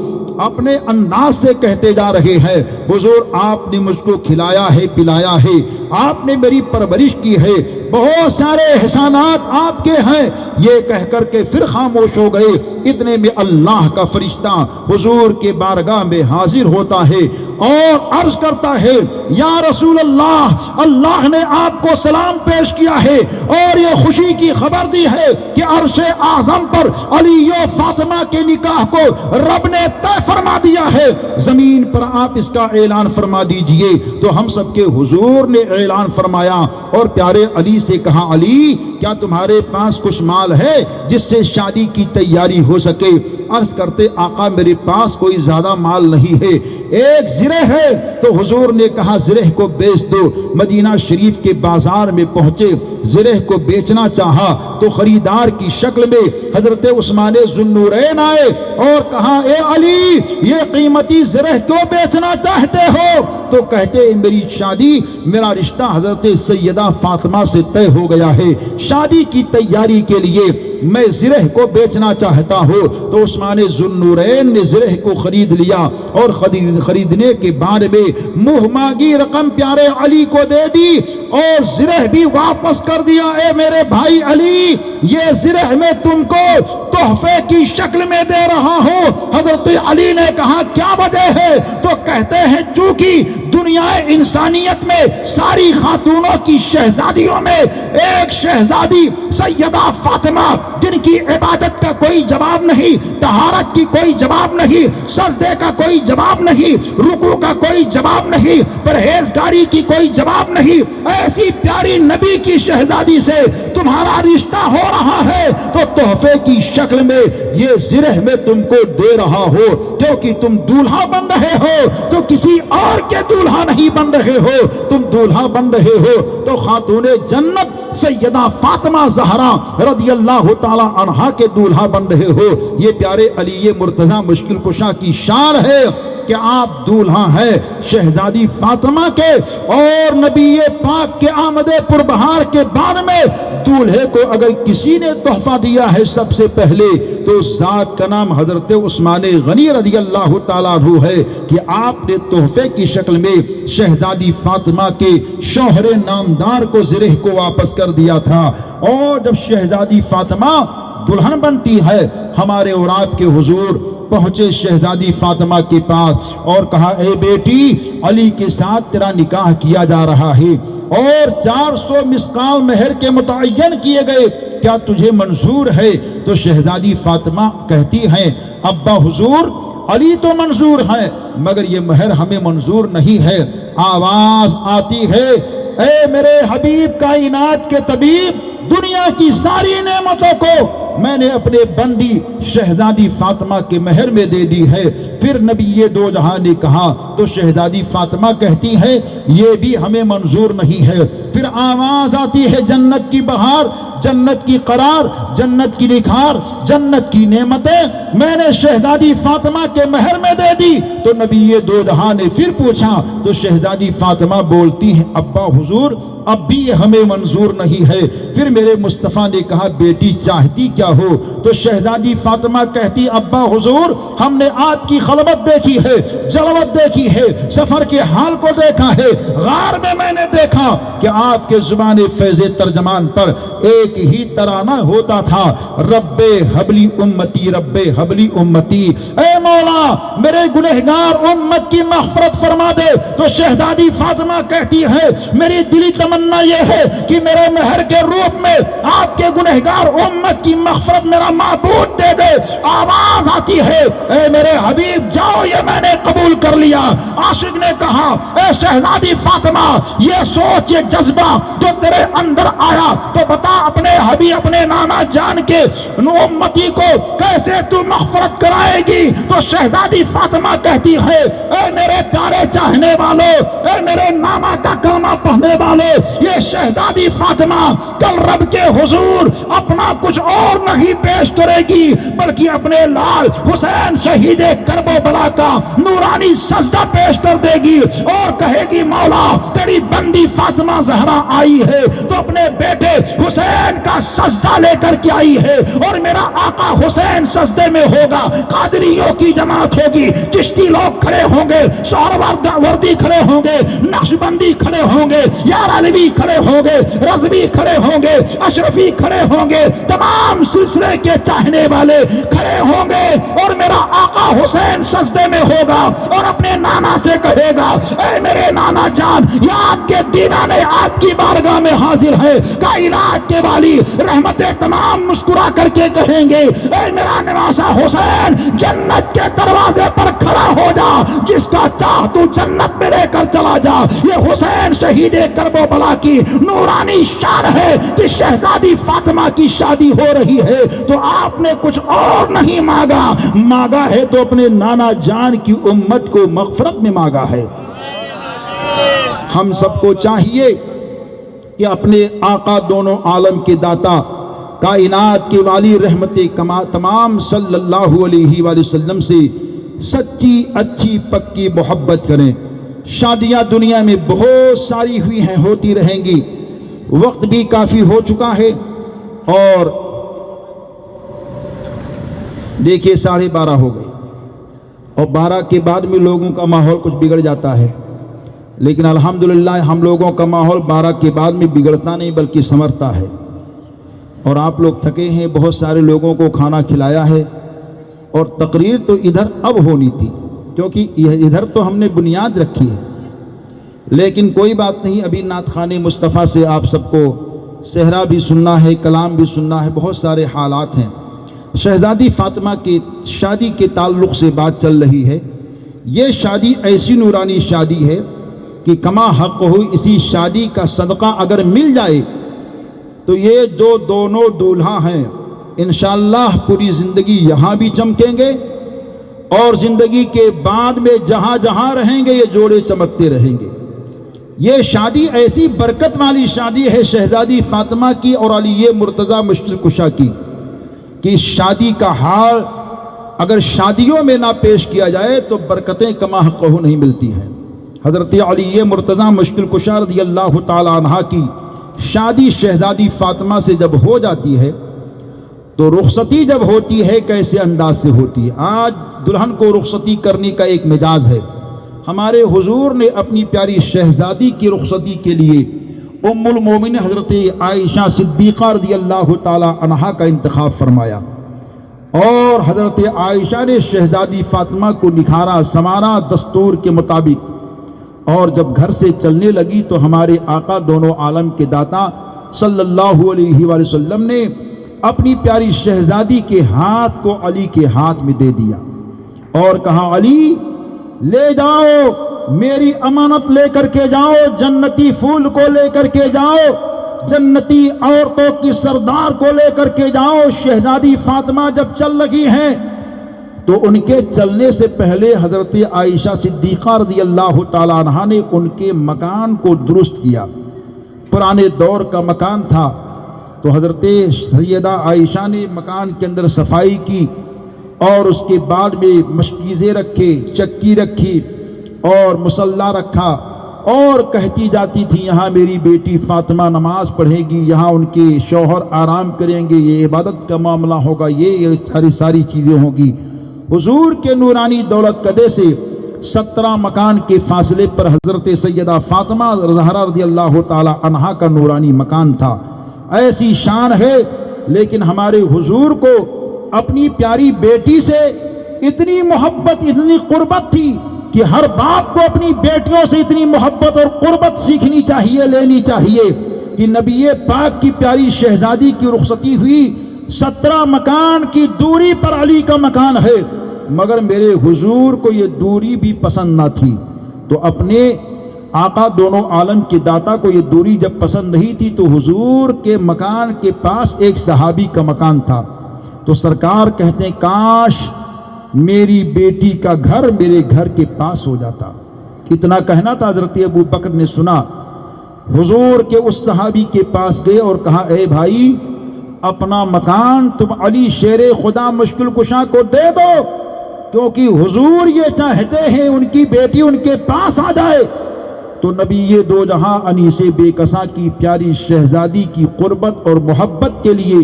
Speaker 2: اپنے انداز سے کہتے جا رہے ہیں حضور آپ نے مجھ کو کھلایا ہے پلایا ہے، آپ نے میری پرورش کی ہے، بہت سارے احسانات آپ کے ہیں، یہ کہہ کر کے پھر خاموش ہو گئے۔ اتنے میں اللہ کا فرشتہ حضور کے بارگاہ میں حاضر ہوتا ہے اور عرض کرتا ہے یا رسول اللہ، اللہ نے آپ کو سلام پیش کیا ہے اور یہ خوشی کی خبر دی ہے کہ عرش اعظم پر علی و فاطمہ کے نکاح کو رب نے طے فرما دیا ہے، زمین پر آپ اس کا اعلان فرما دیجئے۔ تو ہم سب کے حضور نے اعلان فرمایا اور پیارے علی سے کہا علی کیا تمہارے پاس کچھ مال ہے جس سے شادی کی تیاری ہو سکے؟ عرض کرتے آقا میرے پاس کوئی زیادہ مال نہیں ہے، ایک زرہ ہے۔ تو حضور نے کہا زرہ کو بیچ دو۔ مدینہ شریف کے بازار میں پہنچے، زرہ کو بیچنا چاہا تو خریدار کی شکل میں حضرت عثمان ذوالنورین آئے اور کہا اے علی یہ قیمتی زرہ کیوں بیچنا چاہتے ہو؟ تو کہتے میری شادی، میرا رشتہ حضرت سیدہ فاطمہ سے طے ہو گیا ہے، شادی کی تیاری کے لیے میں زرہ کو بیچنا چاہتا ہوں۔ تو عثمان ذوالنورین نے زرہ کو خرید لیا اور خریدنے کے بعد میں منہ مانگی رقم پیارے علی کو دے دی اور زرہ بھی واپس کر دیا۔ اے میرے بھائی علی یہ زرہ میں تم کو تحفے کی شکل میں دے رہا ہوں۔ حضرت علی نے کہا کیا وجہ ہے؟ تو کہتے ہیں چونکہ دنیا انسانیت میں ساری خاتونوں کی شہزادیوں میں ایک شہزادی سیدہ فاطمہ جن کی عبادت کا کوئی جواب نہیں، طہارت کی کوئی جواب نہیں، سجدے کا کوئی جواب نہیں، رکوع کا کوئی جواب نہیں، پرہیزگاری کی کوئی جواب نہیں، ایسی پیاری نبی کی شہزادی سے تمہارا رشتہ ہو رہا ہے تو تحفے کی شکل میں یہ زرہ میں تم کو دے رہا ہو، کیونکہ تم دولہا بن رہے ہو تو کسی اور کے دولہا نہیں بن رہے ہو، تم دولہا بن رہے ہو تو خاتون جنت سیدہ فاطمہ زہرا رضی اللہ تعالی عنہا کے دولہا بن رہے ہو۔ یہ پیارے علی مرتضیٰ مشکل کشا کی شان ہے کہ آپ دولہا ہیں شہزادی فاطمہ کے، اور نبی پاک کے آمد پربہار کے بعد میں دولہے کو اگر کسی نے تحفہ دیا ہے سب سے پہلے تو اس ذات کا نام حضرت عثمان غنی رضی اللہ تعالیٰ عنہ ہے کہ آپ نے تحفے کی شکل میں شہزادی فاطمہ کے شوہر نامدار کو زرہ کو واپس کر دیا تھا۔ اور جب شہزادی فاطمہ دلہن بنتی ہے ہمارے اور آپ کے حضور پہنچے شہزادی فاطمہ کے پاس اور کہا اے بیٹی علی کے ساتھ تیرا نکاح کیا جا رہا ہے اور 400 مسقال مہر کے متعین کیے گئے، کیا تجھے منظور ہے؟ تو شہزادی فاطمہ کہتی ہیں ابا حضور علی تو منظور ہے مگر یہ مہر ہمیں منظور نہیں ہے۔ آواز آتی ہے اے میرے حبیب کائنات کے طبیب، دنیا کی ساری نعمتوں کو میں نے اپنے بندی شہزادی فاطمہ کے مہر میں دے دی ہے۔ پھر نبی دو جہاں نے کہا تو شہزادی فاطمہ کہتی ہے یہ بھی ہمیں منظور نہیں ہے۔ پھر آواز آتی ہے جنت کی بہار، جنت کی قرار، جنت کی نکھار، جنت کی نعمتیں میں نے شہزادی فاطمہ کے مہر میں دے دی۔ تو نبی دو جہاں نے پھر پوچھا تو شہزادی فاطمہ بولتی ہیں ابا حضور اب بھی یہ ہمیں منظور نہیں ہے۔ پھر میرے مصطفیٰ نے کہا بیٹی چاہتی کیا ہو؟ تو شہزادی فاطمہ کہتی ابا حضور ہم نے آپ کی خلوت دیکھی ہے، جلوت دیکھی ہے، سفر کے حال کو دیکھا ہے، غار میں نے دیکھا کہ آپ کے زبان فیض ترجمان پر ایک ہی ترانہ ہوتا تھا، رب حبلی امتی، رب حبلی امتی، اے مولا میرے گنہگار امت کی مغفرت فرما دے۔ تو شہزادی فاطمہ کہتی ہے میری دلی تمنا یہ ہے کہ میرے مہر کے روپ میں آپ کے گنہگار امت کی مغفرت میرا معبود دے دے۔ آواز آتی ہے اے میرے حبیب جاؤ یہ میں نے قبول کر لیا۔ عاشق نے کہا اے شہزادی فاطمہ یہ سوچ یہ جذبہ جو تیرے اندر آیا تو بتا اپنے حبیب اپنے نانا جان کے امتی کو کیسے تو مغفرت کرائے گی؟ تو شہزادی فاطمہ کہتی ہے اے میرے پیارے چاہنے والوں، اے میرے نانا کا کلمہ پڑھنے والوں، یہ شہزادی فاطمہ کل رب کے حضور اپنا کچھ اور نہیں پیش کرے گی بلکہ اپنے لال حسین شہید کرب و بلا کا نورانی سجدہ پیش کر دے گی اور کہے گی مولا تیری بندی فاطمہ زہرا آئی ہے تو اپنے بیٹے حسین کا سجدہ لے کر کے آئی ہے اور میرا آقا حسین سجدے میں ہوگا۔ قادریوں کی جماعت ہوگی، چشتی لوگ کھڑے ہوں گے، سہروردی کھڑے ہوں گے، نقشبندی کھڑے ہوں گے، یار علوی کھڑے ہوں گے، رضوی کھڑے ہوں گے، اشرفی کھڑے ہوں گے، تمام سلسلے کے چاہنے والے کھڑے ہوں گے اور میرا آقا حسین سجدے میں ہوگا اور اپنے نانا سے کہے گا اے میرے نانا جان یا آپ کے دیوانے آپ کی بارگاہ میں حاضر ہے۔ کائنات کے والی رحمت تمام مسکرا کر کے کہیں گے اے میرا نواسا حسین جنت کے دروازے پر کھڑا ہو جا، جس کا چاہ تو جنت میں لے کر چلا جا۔ یہ حسین شہید کرب و بلا کی نورانی شان ہے کہ شہزادی فاطمہ کی شادی ہو رہی ہے تو آپ نے کچھ اور نہیں مانگا ہے تو اپنے نانا جان کی امت کو مغفرت میں مانگا ہے۔ ہم سب کو چاہیے کہ اپنے آقا دونوں عالم کے داتا کائنات کے والی رحمت تمام صلی اللہ علیہ وآلہ وسلم سے سچی اچھی پکی محبت کریں۔ شادیاں دنیا میں بہت ساری ہوئی ہیں، ہوتی رہیں گی، وقت بھی کافی ہو چکا ہے اور دیکھیے 12:30 ہو گئے اور 12 کے بعد میں لوگوں کا ماحول کچھ بگڑ جاتا ہے، لیکن الحمدللہ ہم لوگوں کا ماحول 12 کے بعد میں بگڑتا نہیں بلکہ سنورتا ہے۔ اور آپ لوگ تھکے ہیں، بہت سارے لوگوں کو کھانا کھلایا ہے اور تقریر تو ادھر اب ہونی تھی کیونکہ ادھر تو ہم نے بنیاد رکھی ہے، لیکن کوئی بات نہیں، ابھی نعت خوان مصطفیٰ سے آپ سب کو صحرا بھی سننا ہے، کلام بھی سننا ہے، بہت سارے حالات ہیں۔ شہزادی فاطمہ کی شادی کے تعلق سے بات چل رہی ہے۔ یہ شادی ایسی نورانی شادی ہے کہ کما حق ہوئی، اسی شادی کا صدقہ اگر مل جائے تو یہ جو دونوں دولہا ہیں انشاءاللہ پوری زندگی یہاں بھی چمکیں گے اور زندگی کے بعد میں جہاں جہاں رہیں گے یہ جوڑے چمکتے رہیں گے۔ یہ شادی ایسی برکت والی شادی ہے شہزادی فاطمہ کی اور علی مرتضیٰ مشکل کشا کی کہ شادی کا حال اگر شادیوں میں نہ پیش کیا جائے تو برکتیں کما حق نہیں ملتی ہیں۔ حضرت علی مرتضیٰ مشکل کشا رضی اللہ تعالی عنہ کی شادی شہزادی فاطمہ سے جب ہو جاتی ہے تو رخصتی جب ہوتی ہے کیسے انداز سے ہوتی ہے۔ آج دلہن کو رخصتی کرنے کا ایک مزاج ہے۔ ہمارے حضور نے اپنی پیاری شہزادی کی رخصتی کے لیے ام المومن حضرت عائشہ صدیقہ رضی اللہ تعالی عنہا کا انتخاب فرمایا اور حضرت عائشہ نے شہزادی فاطمہ کو نکھارا سنوارا دستور کے مطابق، اور جب گھر سے چلنے لگی تو ہمارے آقا دونوں عالم کے داتا صلی اللہ علیہ وآلہ وسلم نے اپنی پیاری شہزادی کے ہاتھ کو علی کے ہاتھ میں دے دیا اور کہا علی لے جاؤ میری امانت لے کر کے جاؤ، جنتی پھول کو لے کر کے جاؤ، جنتی عورتوں کی سردار کو لے کر کے جاؤ۔ شہزادی فاطمہ جب چل رہی ہیں تو ان کے چلنے سے پہلے حضرت عائشہ صدیقہ رضی اللہ تعالیٰ عنہا نے ان کے مکان کو درست کیا۔ پرانے دور کا مکان تھا، تو حضرت سیدہ عائشہ نے مکان کے اندر صفائی کی، اور اس کے بعد میں مشکیزیں رکھے، چکی رکھی اور مصلی رکھا، اور کہتی جاتی تھی یہاں میری بیٹی فاطمہ نماز پڑھے گی، یہاں ان کے شوہر آرام کریں گے، یہ عبادت کا معاملہ ہوگا، یہ ساری چیزیں ہوں گی۔ حضور کے نورانی دولت قدے سے 17 مکان کے فاصلے پر حضرت سیدہ فاطمہ زہرا رضی اللہ تعالی عنہا کا نورانی مکان تھا۔ ایسی شان ہے، لیکن ہمارے حضور کو اپنی پیاری بیٹی سے اتنی محبت، اتنی قربت تھی کہ ہر باپ کو اپنی بیٹیوں سے اتنی محبت اور قربت سیکھنی چاہیے، لینی چاہیے کہ نبی پاک کی پیاری شہزادی کی رخصتی ہوئی، 17 مکان کی دوری پر علی کا مکان ہے، مگر میرے حضور کو یہ دوری بھی پسند نہ تھی، تو اپنے آقا دونوں عالم کے داتا کو یہ دوری جب پسند نہیں تھی تو حضور کے مکان کے پاس ایک صحابی کا مکان تھا، تو سرکار کہتے ہیں کاش میری بیٹی کا گھر میرے گھر کے پاس ہو جاتا۔ اتنا کہنا تھا، حضرت ابو بکر نے سنا، حضور کے اس صحابی کے پاس گئے اور کہا اے بھائی، اپنا مکان تم علی شیر خدا مشکل کشا کو دے دو، کیونکہ حضور یہ چاہتے ہیں ان کی بیٹی ان کے پاس آ جائے۔ تو نبی دو جہاں انیس بے کساں کی پیاری شہزادی کی قربت اور محبت کے لیے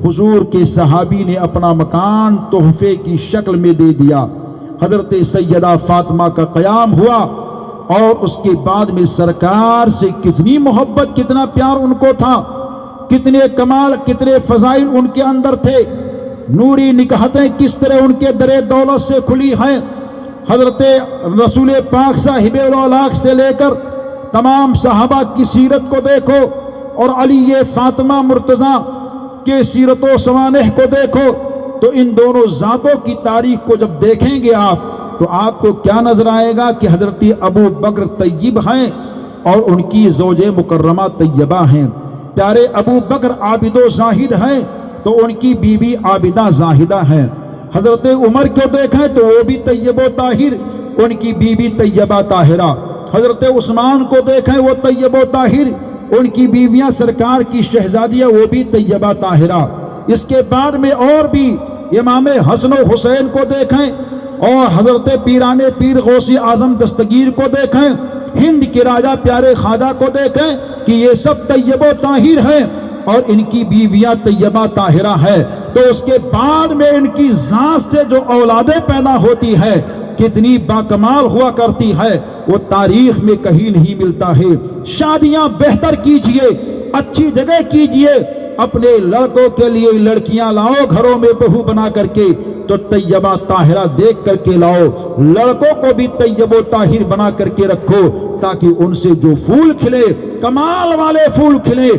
Speaker 2: حضور کے صحابی نے اپنا مکان تحفے کی شکل میں دے دیا۔ حضرت سیدہ فاطمہ کا قیام ہوا، اور اس کے بعد میں سرکار سے کتنی محبت، کتنا پیار ان کو تھا، کتنے کمال، کتنے فضائل ان کے اندر تھے، نوری نکہتیں کس طرح ان کے در دولت سے کھلی ہیں۔ حضرت رسول پاک صاحب الاولاق سے لے کر تمام صحابہ کی سیرت کو دیکھو، اور علی فاطمہ مرتضیٰ کے سیرت و سوانح کو دیکھو، تو ان دونوں ذاتوں کی تاریخ کو جب دیکھیں گے آپ تو آپ کو کیا نظر آئے گا کہ حضرت ابو بکر طیب ہیں اور ان کی زوج مکرمہ طیبہ ہیں۔ پیارے ابو بکر عابد و زاہد ہیں تو ان کی بیوی عابدہ زاہدہ ہیں۔ حضرت عمر کو دیکھیں تو وہ بھی طیب و طاہر، ان کی بیوی طیبہ طاہرہ۔ حضرت عثمان کو دیکھیں وہ طیب و طاہر، ان کی بیویاں سرکار کی شہزادیاں وہ بھی طیبہ طاہرہ۔ اس کے بعد میں اور بھی امام حسن و حسین کو دیکھیں، اور حضرت پیران پیر غوث اعظم دستگیر کو دیکھیں، ہند کے راجہ پیارے خواجہ کو دیکھیں کہ یہ سب طیب و طاہر ہیں اور ان کی بیویاں طیبہ طاہرہ ہے۔ تو اس کے بعد میں ان کی ذات سے جو اولادیں پیدا ہوتی ہے کتنی باکمال ہوا کرتی ہے، وہ تاریخ میں کہیں نہیں ملتا ہے۔ شادیاں بہتر کیجئے، اچھی جگہ کیجئے، اپنے لڑکوں کے لیے لڑکیاں لاؤ گھروں میں بہو بنا کر کے تو طیبہ طاہرہ دیکھ کر کے لاؤ، لڑکوں کو بھی طیب و طاہر بنا کر کے رکھو، تاکہ ان سے جو پھول کھلے، کمال والے پھول کھلے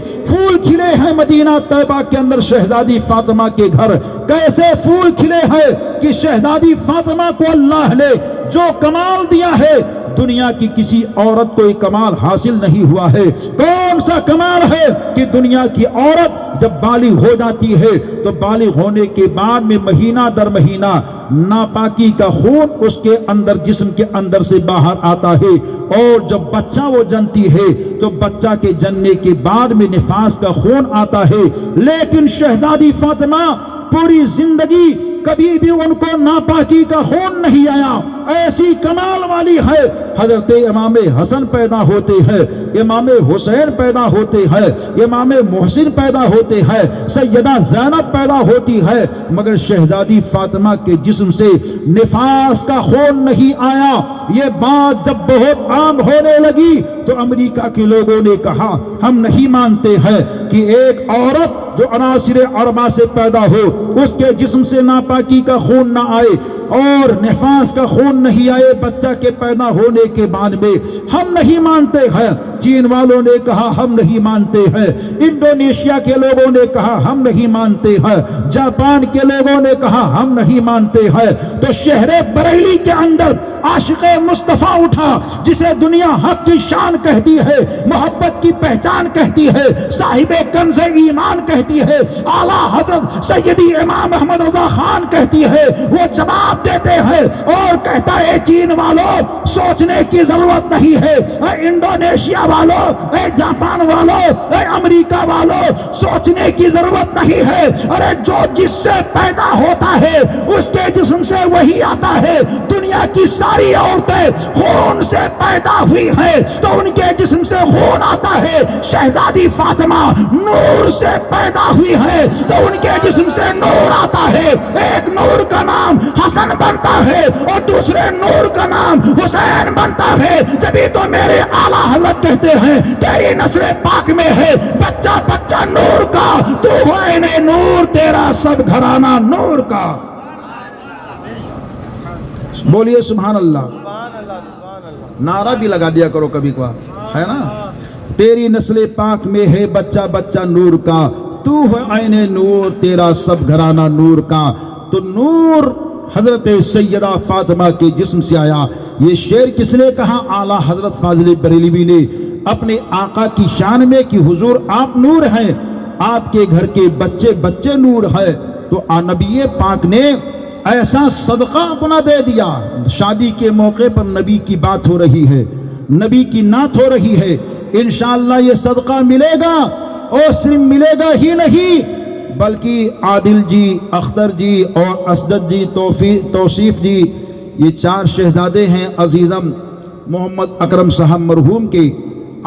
Speaker 2: ہیں مدینہ طیبہ کے اندر شہزادی فاطمہ کے گھر۔ کیسے پھول کھلے ہیں کہ شہزادی فاطمہ کو اللہ نے جو کمال دیا ہے دنیا کی کسی عورت کو یہ کمال حاصل نہیں ہوا ہے۔ کون سا کمال ہے کہ دنیا کی عورت جب بالغ ہو جاتی ہے تو بالغ ہونے کے بعد میں مہینہ در مہینہ ناپاکی کا خون اس کے اندر، جسم کے اندر سے باہر آتا ہے، اور جب بچہ وہ جنتی ہے تو بچہ کے جننے کے بعد میں نفاس کا خون آتا ہے، لیکن شہزادی فاطمہ پوری زندگی کبھی بھی ان کو ناپاکی کا خون نہیں آیا، ایسی کمال والی ہے۔ حضرت امام حسن پیدا ہوتے ہیں، امام حسین پیدا ہوتے ہیں، امام محسن پیدا ہوتے ہیں، سیدہ زینب پیدا ہوتی ہے، مگر شہزادی فاطمہ کے جسم سے نفاس کا خون نہیں آیا۔ یہ بات جب بہت عام ہونے لگی تو امریکہ کے لوگوں نے کہا ہم نہیں مانتے ہیں کہ ایک عورت جو عناصر اربعہ سے پیدا ہو اس کے جسم سے ناپاکی کا خون نہ آئے، اور نفاس کا خون نہیں آئے بچہ کے پیدا ہونے کے بعد میں، ہم نہیں مانتے ہیں۔ چین والوں نے کہا ہم نہیں مانتے ہیں، انڈونیشیا کے لوگوں نے کہا ہم نہیں مانتے ہیں، جاپان کے لوگوں نے کہا ہم نہیں مانتے ہیں۔ تو شہر بریلی کے اندر عاشق مصطفیٰ اٹھا، جسے دنیا حق کی شان کہتی ہے، محبت کی پہچان کہتی ہے، صاحب کنز ایمان کہتی ہے، اعلیٰ حضرت سیدی امام احمد رضا خان کہتی ہے۔ وہ جواب دیتے ہیں اور کہتا ہے چین والوں سوچنے کی ضرورت نہیں ہے، اے انڈونیشیا والوں، اے جاپان والوں، اے امریکہ والوں، سوچنے کی ضرورت نہیں ہے۔ ارے جو جس سے پیدا ہوتا ہے اس کے جسم سے وہی آتا ہے۔ دنیا کی ساری عورتیں خون سے پیدا ہوئی ہیں تو ان کے جسم سے خون آتا ہے۔ شہزادی فاطمہ نور سے پیدا ہوئی ہے تو ان کے جسم سے نور آتا ہے۔ ایک نور کا نام حسن بنتا ہے اور دوسرے نور کا نام حسین بنتا ہے۔ جبھی تو میرے اعلیٰ حضرت کہتے ہیں تیری نسل پاک میں ہے بچہ بچہ نور کا، تو عین نور تیرا سب گھرانہ نور کا۔ بولیے سبحان اللہ، نعرہ بھی لگا دیا کرو کبھی کبھار، ہے نا۔ تیری نسل پاک میں ہے بچہ بچہ نور کا، تو ہے عین نور تیرا سب گھرانہ نور کا۔ تو نور حضرت سیدہ فاطمہ کے جسم سے آیا۔ یہ شعر کس نے کہا؟ اعلیٰ حضرت فاضل بریلوی نے اپنے آقا کی شان میں کہ حضور آپ نور ہیں، آپ کے گھر کے بچے بچے نور ہے۔ تو نبی پاک نے ایسا صدقہ اپنا دے دیا۔ شادی کے موقع پر نبی کی بات ہو رہی ہے، نبی کی نعت ہو رہی ہے، انشاءاللہ یہ صدقہ ملے گا، اور صرف ملے گا ہی نہیں بلکہ عادل جی، اختر جی اور اسدد جی، توصیف جی، یہ 4 شہزادے ہیں عزیزم محمد اکرم صاحب مرحوم کے۔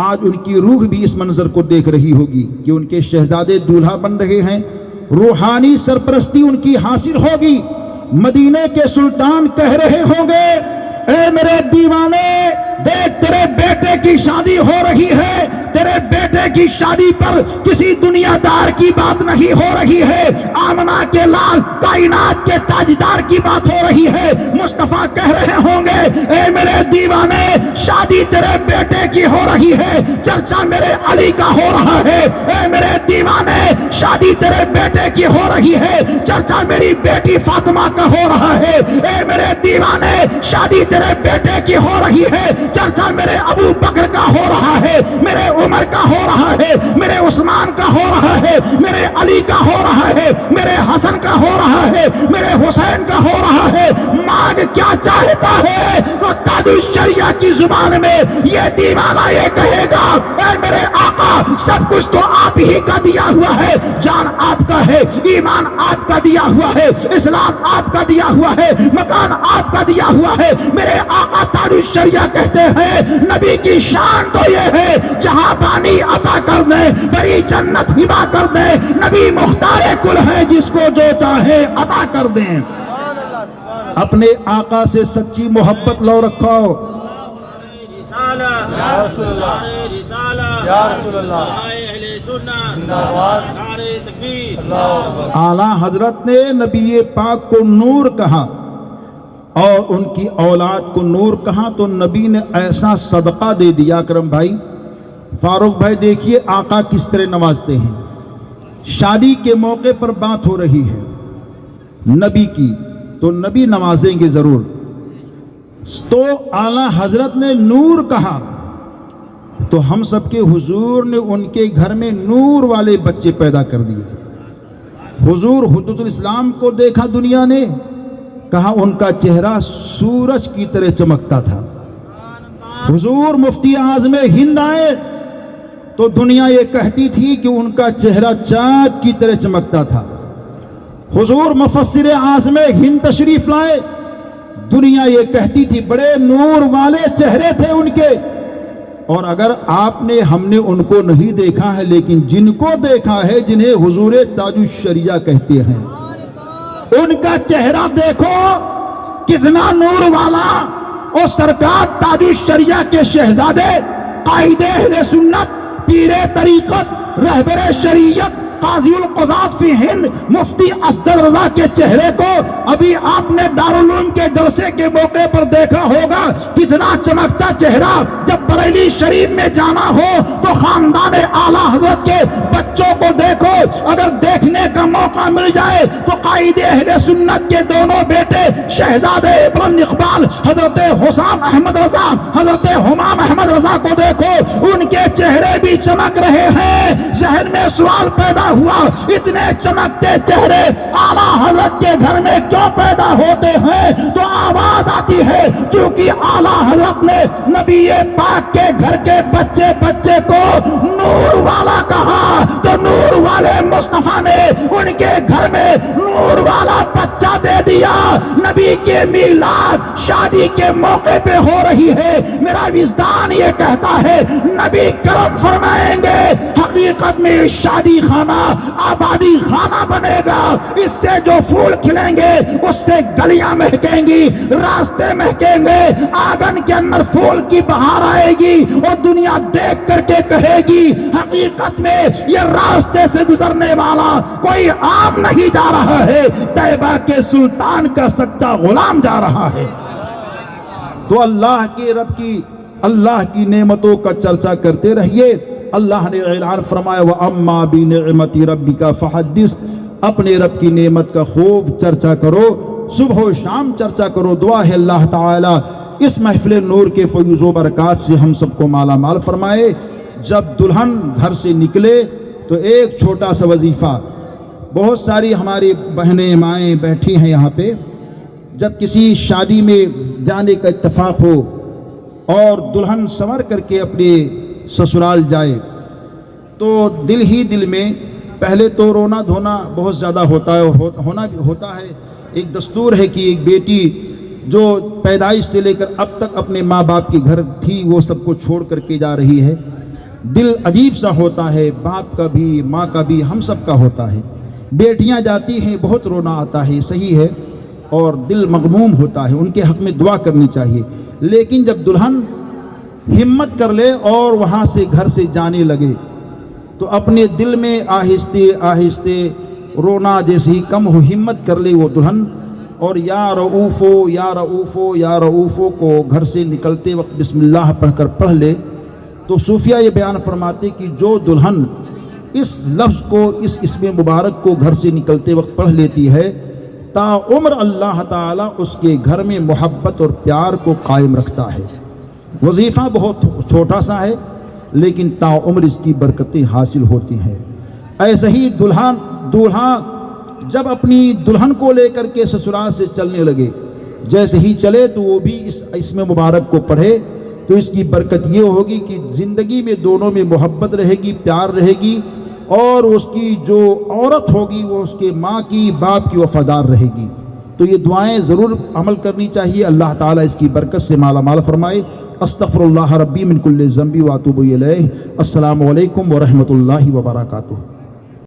Speaker 2: آج ان کی روح بھی اس منظر کو دیکھ رہی ہوگی کہ ان کے شہزادے دولہا بن رہے ہیں، روحانی سرپرستی ان کی حاصل ہوگی۔ مدینے کے سلطان کہہ رہے ہوں گے اے میرے دیوانے دیکھ تیرے بیٹے کی شادی ہو رہی ہے، تیرے بیٹے کی شادی پر کسی دنیا دار کی بات نہیں ہو رہی ہے، آمنہ کے لال کائنات کے تاجدار کی بات ہو رہی ہے۔ مصطفیٰ کہہ رہے ہوں گے اے میرے دیوانے شادی تیرے بیٹے کی ہو رہی ہے، چرچا میرے علی کا ہو رہا ہے۔ اے میرے دیوانے شادی تیرے بیٹے کی ہو رہی ہے، چرچا میری بیٹی فاطمہ کا ہو رہا ہے۔ اے میرے دیوانے شادی تیرے بیٹے کی ہو رہی ہے، چرچا میرے ابو بکر کا ہو رہا ہے، میرے عمر کا ہو رہا ہے، میرے عثمان کا ہو رہا ہے، میرے علی کا ہو رہا ہے، میرے حسن کا ہو رہا ہے، میرے حسین کا ہو رہا ہے۔ مانگ کیا چاہتا ہے تو تاج الشریعہ کی زبان میں یہ دیوانہ یہ کہے گا اے میرے آقا سب کچھ تو آپ ہی کا دیا ہوا ہے، جان آپ کا ہے، ایمان آپ کا دیا ہوا ہے، اسلام آپ کا دیا ہوا ہے، مکان آپ کا دیا ہوا ہے۔ میرے آقا تاج الشریعہ کہتے ہیں نبی کی شان تو یہ ہے جہاں بانی عطا کر دے، بڑی جنت ہبا کر دے، نبی مختار کل ہے جس کو جو چاہے عطا کر دیں۔ اپنے آقا سے سچی محبت لو رکھو۔
Speaker 3: یا رسول اللہ، یا رسول اللہ، اہل سنت زندہ باد، نعرہ تکبیر، اللہ اکبر۔
Speaker 2: اعلیٰ حضرت نے نبی پاک کو نور کہا اور ان کی اولاد کو نور کہا، تو نبی نے ایسا صدقہ دے دیا۔ اکرم بھائی، فاروق بھائی، دیکھیے آقا کس طرح نوازتے ہیں۔ شادی کے موقع پر بات ہو رہی ہے نبی کی، تو نبی نوازیں گے ضرور۔ تو اعلیٰ حضرت نے نور کہا تو ہم سب کے حضور نے ان کے گھر میں نور والے بچے پیدا کر دیے۔ حضور حجت الاسلام کو دیکھا دنیا نے، کہا ان کا چہرہ سورج کی طرح چمکتا تھا۔ حضور مفتی اعظم ہند آئے تو دنیا یہ کہتی تھی کہ ان کا چہرہ چاند کی طرح چمکتا تھا۔ حضور مفسر اعظم ہند تشریف لائے، دنیا یہ کہتی تھی بڑے نور والے چہرے تھے ان کے۔ اور اگر آپ نے ہم نے ان کو نہیں دیکھا ہے، لیکن جن کو دیکھا ہے، جنہیں حضور تاج الشریعہ کہتے ہیں، ان کا چہرہ دیکھو کتنا نور والا۔ اور سرکار تاج الشریعہ کے شہزادے، قائد اہل سنت، پیر طریقت، رہبر شریعت، قاضی القضات فی ہند مفتی اسد رضا کے چہرے کو ابھی آپ نے دارالعلوم کے جلسے کے موقع پر دیکھا ہوگا، کتنا چمکتا چہرہ۔ جب بریلی شریف میں جانا ہو تو خاندان اعلیٰ حضرت کے بچوں کو دیکھو، اگر دیکھنے کا موقع مل جائے تو قائد اہل سنت کے دونوں بیٹے شہزادے بلند اقبال حضرت حسام احمد رضا، حضرت حمام احمد رضا کو دیکھو، ان کے چہرے بھی چمک رہے ہیں۔ ذہن میں سوال پیدا ہوا، اتنے چمکتے چہرے اعلیٰ حضرت کے گھر میں کیوں پیدا ہوتے ہیں؟ تو آواز آتی ہے چونکہ اعلیٰ حضرت نے نبی پاک کے گھر کے بچے بچے کو نور والا کہا، تو نور والے مصطفیٰ نے ان کے گھر میں نور والا بچہ دے دیا۔ نبی کے میلاد شادی کے موقع پہ ہو رہی ہے، میرا وجدان یہ کہتا ہے نبی کرم فرمائیں گے، حقیقت میں شادی خانہ آبادی خانہ بنے گا۔ اس سے جو پھول کھلیں گے اس سے گلیاں مہکیں گی، راستے مہکیں گے، آنگن کے اندر پھول کی بہار آئے گی اور دنیا دیکھ کر کے کہے گی حقیقت میں یہ راستے سے گزرنے والا کوئی عام نہیں جا رہا ہے، طیبہ کے سلطان کا سچا غلام جا رہا ہے۔ تو اللہ کے رب کی، اللہ کی نعمتوں کا چرچا کرتے رہیے۔ اللہ نے اعلان فرمایا وَأَمَّا بِنِعْمَةِ رَبِّكَ فَحَدِّثْ، اپنے رب کی نعمت کا خوب چرچا کرو، صبح و شام چرچا کرو۔ دعا ہے اللہ تعالی اس محفل نور کے فیض و برکات سے ہم سب کو مالا مال فرمائے۔ جب دلہن گھر سے نکلے تو ایک چھوٹا سا وظیفہ، بہت ساری ہماری بہنیں مائیں بیٹھی ہیں یہاں پہ، جب کسی شادی میں جانے کا اتفاق ہو اور دلہن سنور کر کے اپنے سسرال جائے تو دل ہی دل میں پہلے تو رونا دھونا بہت زیادہ ہوتا ہے، اور ہونا بھی ہوتا ہے۔ ایک دستور ہے کہ ایک بیٹی جو پیدائش سے لے کر اب تک اپنے ماں باپ کے گھر تھی وہ سب کو چھوڑ کر کے جا رہی ہے، دل عجیب سا ہوتا ہے، باپ کا بھی ماں کا بھی ہم سب کا ہوتا ہے۔ بیٹیاں جاتی ہیں بہت رونا آتا ہے، صحیح ہے، اور دل مغموم ہوتا ہے، ان کے حق میں دعا کرنی چاہیے۔ لیکن جب دلہن ہمت کر لے اور وہاں سے گھر سے جانے لگے تو اپنے دل میں آہستے آہستے رونا جیسے ہی کم ہو، ہمت کر لے وہ دلہن، اور یا رؤوفو یا رؤوفو یا رؤوفو کو گھر سے نکلتے وقت بسم اللہ پڑھ کر پڑھ لے، تو صوفیہ یہ بیان فرماتے کہ جو دلہن اس لفظ کو، اس اسم مبارک کو گھر سے نکلتے وقت پڑھ لیتی ہے، تا عمر اللہ تعالیٰ اس کے گھر میں محبت اور پیار کو قائم رکھتا ہے۔ وظیفہ بہت چھوٹا سا ہے لیکن تا عمر اس کی برکتیں حاصل ہوتی ہیں۔ ایسے ہی دولہا جب اپنی دلہن کو لے کر کے سسرال سے چلنے لگے، جیسے ہی چلے تو وہ بھی اس اسم مبارک کو پڑھے تو اس کی برکت یہ ہوگی کہ زندگی میں دونوں میں محبت رہے گی، پیار رہے گی، اور اس کی جو عورت ہوگی وہ اس کے ماں کی باپ کی وفادار رہے گی۔ تو یہ دعائیں ضرور عمل کرنی چاہیے، اللہ تعالیٰ اس کی برکت سے مالا مال فرمائے۔ استغفر اللہ ربی من کل ذنب واتوب الیہ۔ السلام علیکم ورحمۃ اللہ وبرکاتہ۔